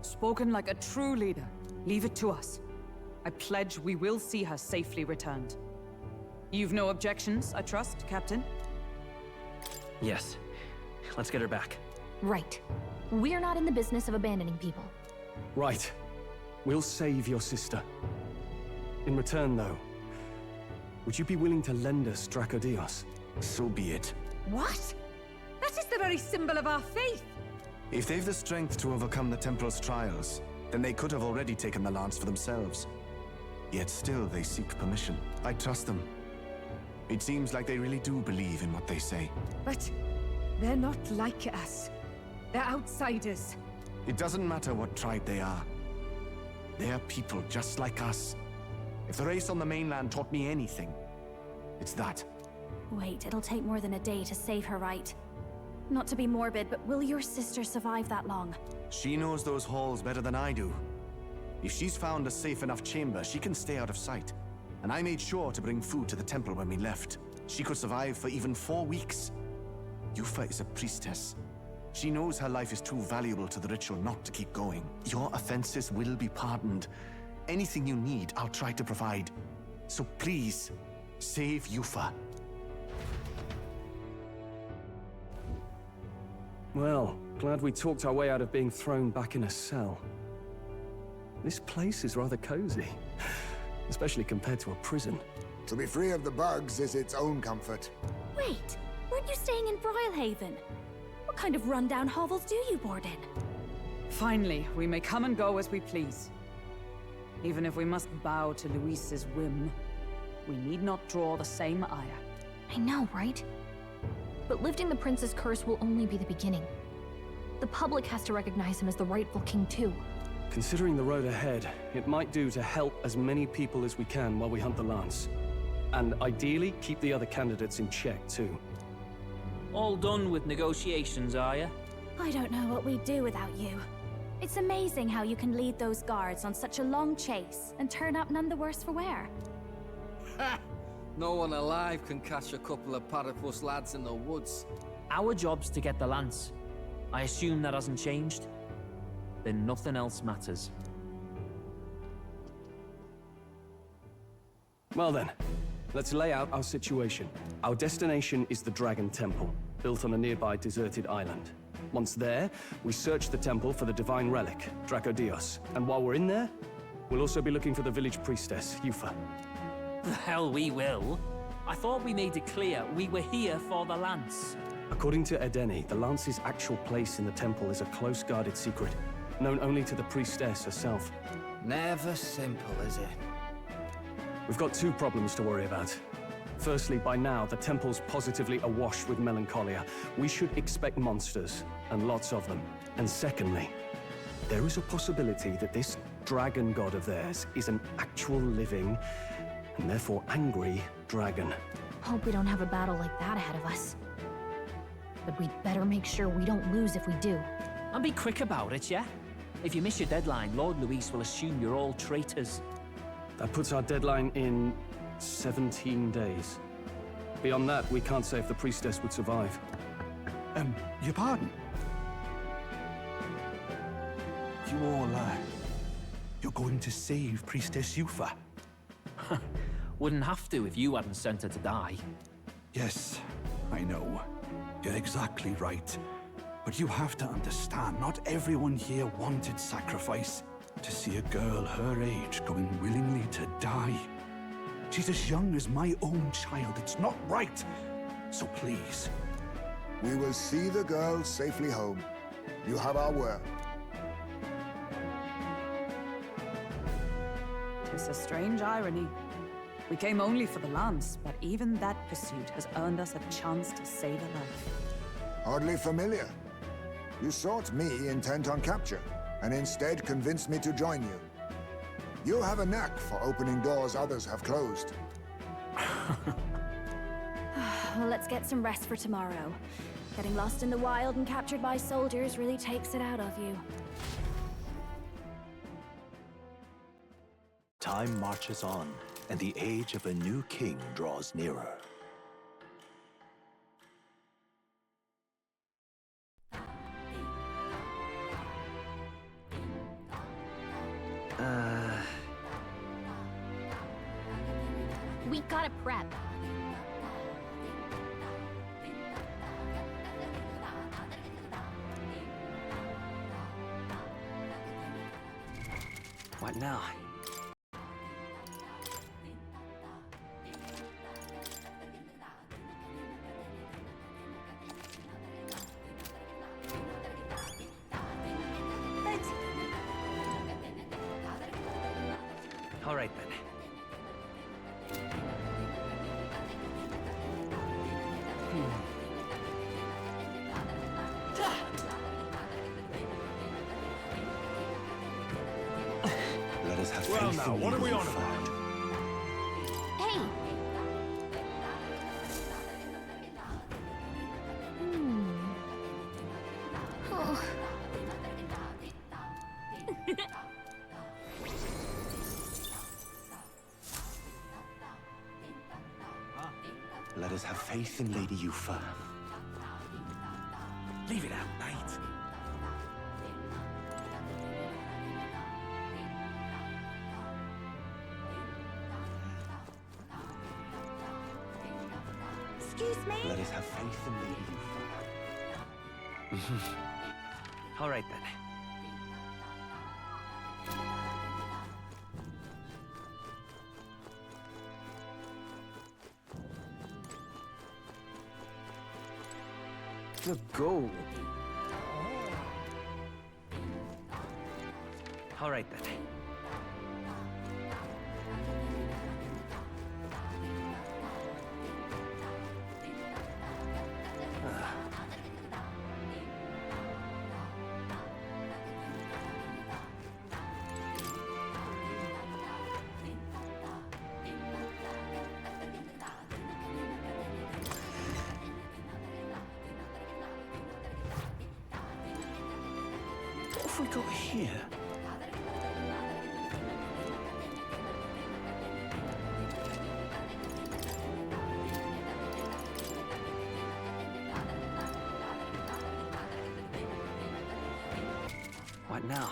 Spoken like a true leader. Leave it to us. I pledge we will see her safely returned. You've no objections, I trust, Captain? Yes. Let's get her back. Right. We're not in the business of abandoning people. Right. We'll save your sister. In return, though, would you be willing to lend us Dracodios? So be it. What? That is the very symbol of our faith! If they've the strength to overcome the Templars' trials, then they could have already taken the lance for themselves. Yet still they seek permission. I trust them. It seems like they really do believe in what they say. But they're not like us. They're outsiders. It doesn't matter what tribe they are. They're people just like us. If the race on the mainland taught me anything, it's that. Wait, it'll take more than a day to save her, right? Not to be morbid, but will your sister survive that long? She knows those halls better than I do. If she's found a safe enough chamber, she can stay out of sight. And I made sure to bring food to the temple when we left. She could survive for even 4 weeks. Yufa is a priestess. She knows her life is too valuable to the ritual not to keep going. Your offenses will be pardoned. Anything you need, I'll try to provide. So please, save Yufa. Well, glad we talked our way out of being thrown back in a cell. This place is rather cozy, especially compared to a prison. To be free of the bugs is its own comfort. Wait, weren't you staying in Brilhaven? What kind of rundown hovels do you board in? Finally, we may come and go as we please. Even if we must bow to Luis's whim, we need not draw the same ire. I know, right? But lifting the prince's curse will only be the beginning. The public has to recognize him as the rightful king too. Considering the road ahead, it might do to help as many people as we can while we hunt the lance. And ideally, keep the other candidates in check too. All done with negotiations, are you? I don't know what we'd do without you. It's amazing how you can lead those guards on such a long chase and turn up none the worse for wear. Ha! No one alive can catch a couple of platypus lads in the woods. Our job's to get the lance. I assume that hasn't changed? Then nothing else matters. Well then, let's lay out our situation. Our destination is the Dragon Temple, built on a nearby deserted island. Once there, we search the temple for the divine relic, Dracodios. And while we're in there, we'll also be looking for the village priestess, Yufa. The hell we will. I thought we made it clear we were here for the lance. According to Edeni, the lance's actual place in the temple is a close-guarded secret, known only to the priestess herself. Never simple, is it? We've got 2 problems to worry about. Firstly, by now, the temple's positively awash with melancholia. We should expect monsters, and lots of them. And secondly, there is a possibility that this dragon god of theirs is an actual living, and therefore angry, dragon. Hope we don't have a battle like that ahead of us. But we'd better make sure we don't lose if we do. And be quick about it, yeah? If you miss your deadline, Lord Luis will assume you're all traitors. That puts our deadline in 17 days. Beyond that, we can't say if the priestess would survive. Your pardon? You all, you're going to save Priestess Yufa? Wouldn't have to if you hadn't sent her to die. Yes, I know. You're exactly right. But you have to understand, not everyone here wanted sacrifice. To see a girl her age going willingly to die. She's as young as my own child. It's not right. So please. We will see the girl safely home. You have our word. It's a strange irony. We came only for the lance, but even that pursuit has earned us a chance to save a life. Oddly familiar. You sought me intent on capture, and instead convinced me to join you. You have a knack for opening doors others have closed. Well, let's get some rest for tomorrow. Getting lost in the wild and captured by soldiers really takes it out of you. Time marches on, and the age of a new king draws nearer. We gotta prep. What now? All right, then. Let us have Well faith now, in what are we you, on Father. about? Hey! Oh. Let us have faith in Lady Yufa. Leave it out, mate. Excuse me? Let us have faith in Lady Yufa. All right, then. The gold. All right, then. What have we got here? What now?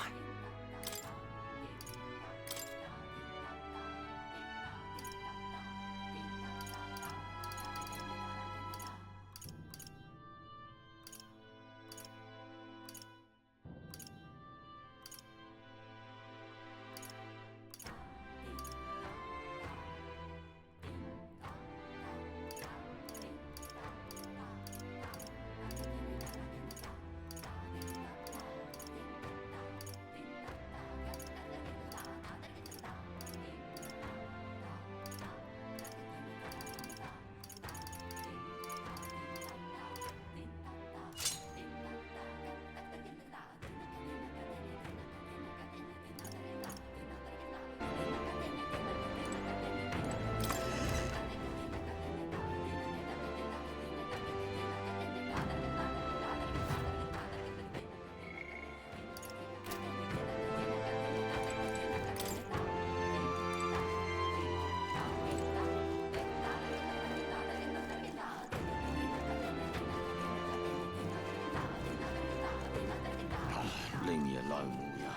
Leave me alone, will ya?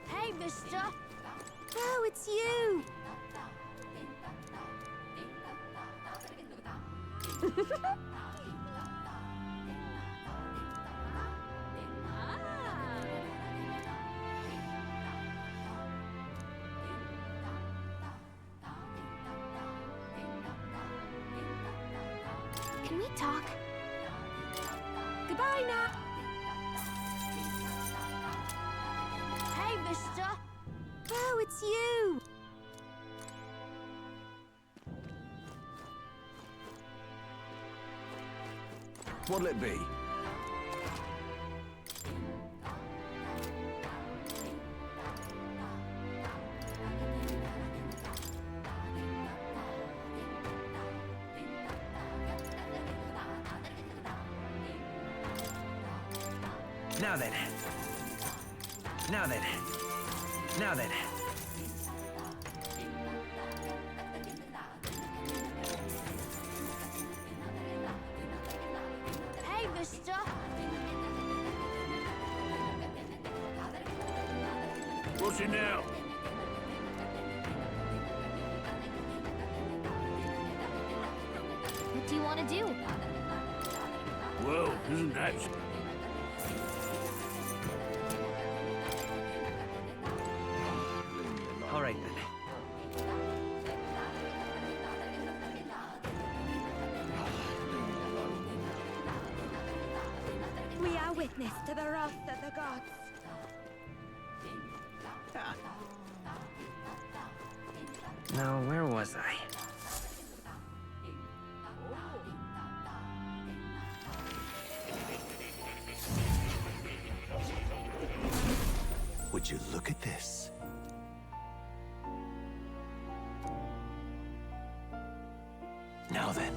Hey, mister! Oh, it's you! Can we talk? Goodbye now! Hey, mister! Oh, it's you! What'll it be? Now then. Now then. Now then. Hey, mister! What's it now? What do you want to do? Whoa, isn't that... All right, then. We are witness to the wrath of the gods. Now, where was I? Would you look at this? Now then.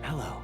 Hello.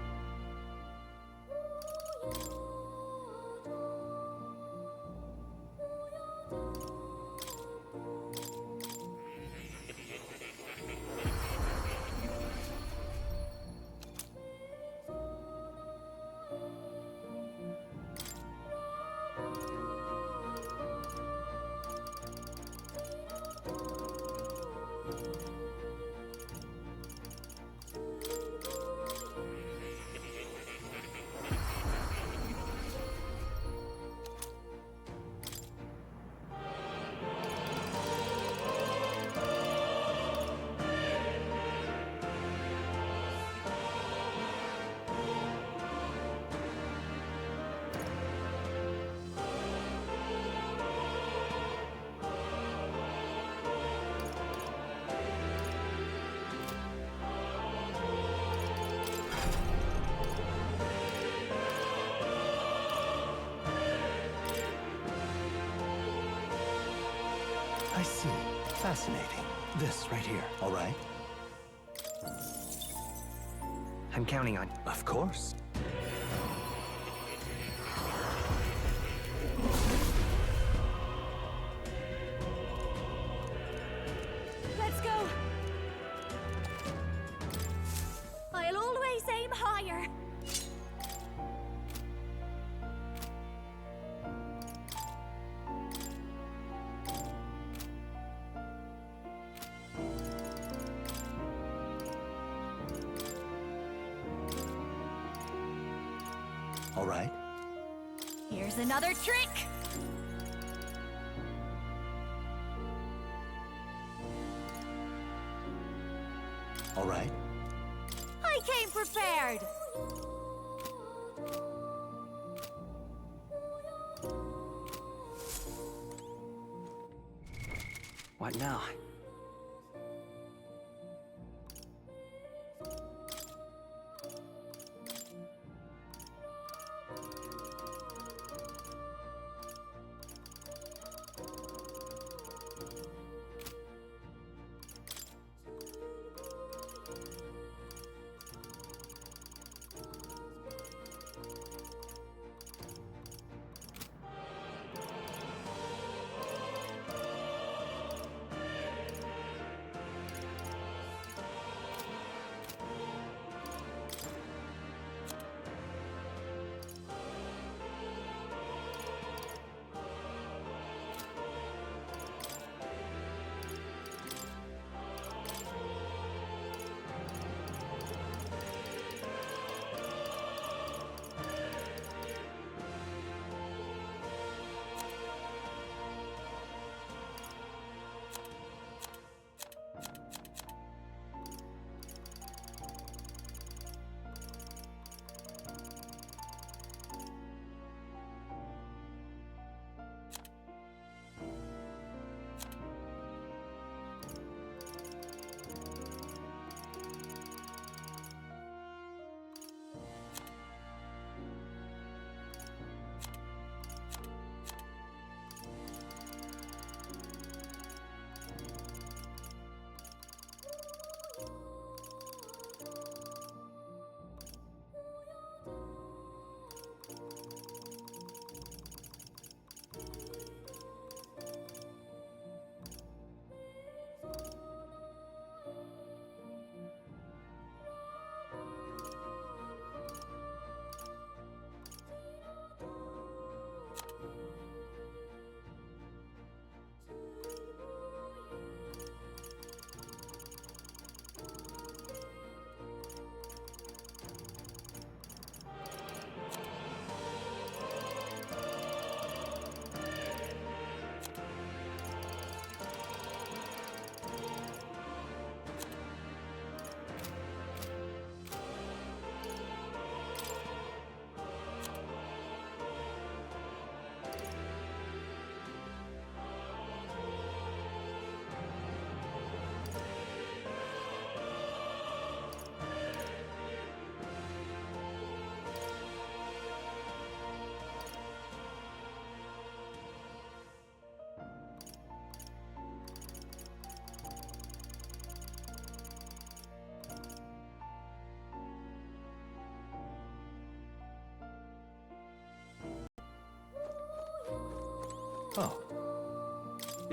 I see. Fascinating. This right here, all right? I'm counting on you. Of course. Let's go! I'll always aim higher! All right. Here's another trick! All right. I came prepared! What now?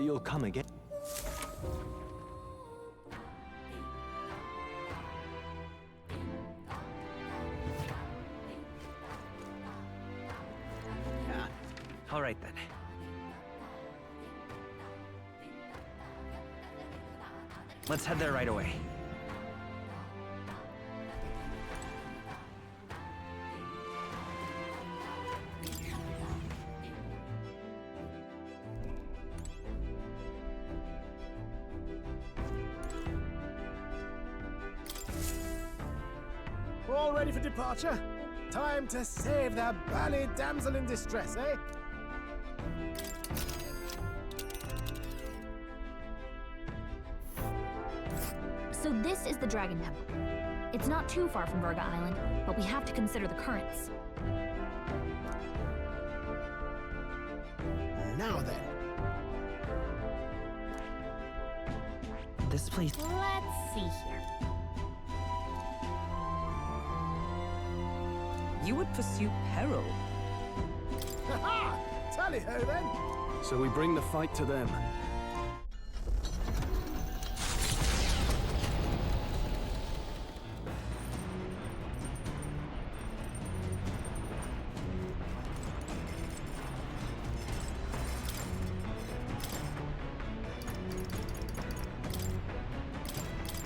you'll come again. All right then. Let's head there right away. All ready for departure? Time to save the bally damsel in distress, eh? So this is the Dragon Temple. It's not too far from Virga Island, but we have to consider the currents. Now then. This place... Let's see here. You would pursue peril. Ha-ha! Tally-ho then! So we bring the fight to them.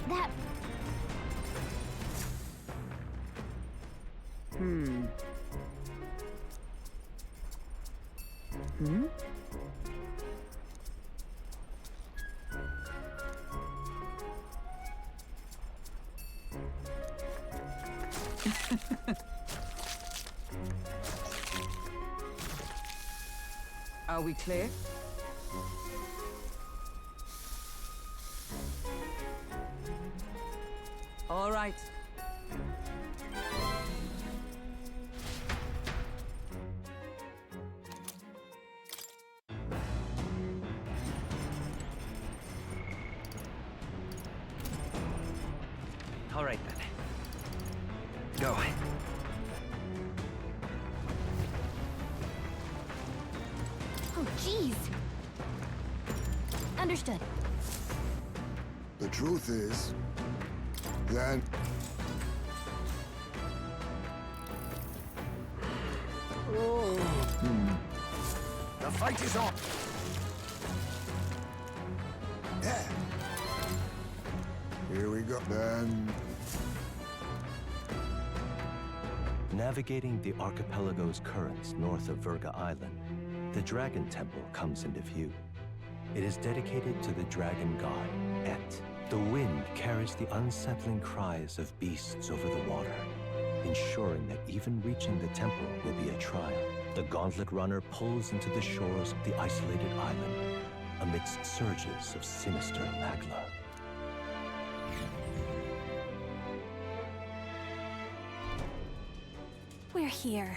That... Hmm. Are we clear? All right. All right then. Go. Oh, jeez. Understood. The truth is, then... The fight is on! Yeah. Here we go, then. Navigating the archipelago's currents north of Virga Island, the Dragon Temple comes into view. It is dedicated to the dragon god, Et. The wind carries the unsettling cries of beasts over the water, ensuring that even reaching the temple will be a trial. The gauntlet runner pulls into the shores of the isolated island, amidst surges of sinister magla. We're here.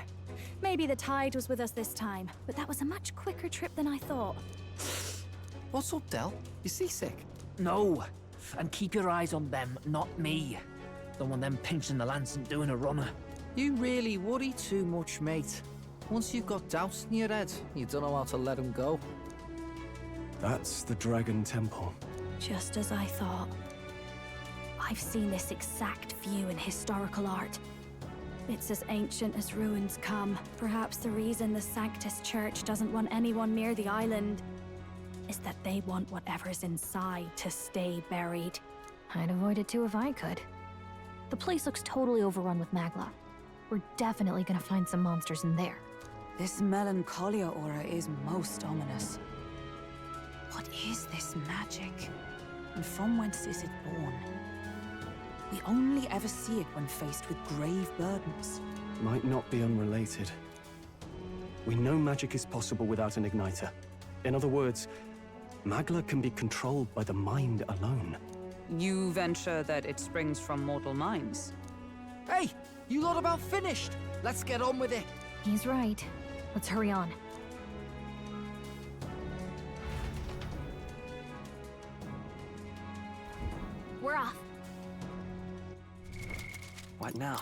Maybe the tide was with us this time, but that was a much quicker trip than I thought. What's up, Del? You seasick? No. And keep your eyes on them, not me. Don't want them pinching the lance and doing a runner. You really worry too much, mate. Once you've got doubts in your head, you don't know how to let them go. That's the Dragon Temple. Just as I thought. I've seen this exact view in historical art. It's as ancient as ruins come. Perhaps the reason the Sanctus Church doesn't want anyone near the island is that they want whatever's inside to stay buried. I'd avoid it too if I could. The place looks totally overrun with magla. We're definitely gonna find some monsters in there. This melancholia aura is most ominous. What is this magic? And from whence is it born? We only ever see it when faced with grave burdens. Might not be unrelated. We know magic is possible without an igniter. In other words, magla can be controlled by the mind alone. You venture that it springs from mortal minds? Hey, you lot about finished? Let's get on with it. He's right. Let's hurry on. What now?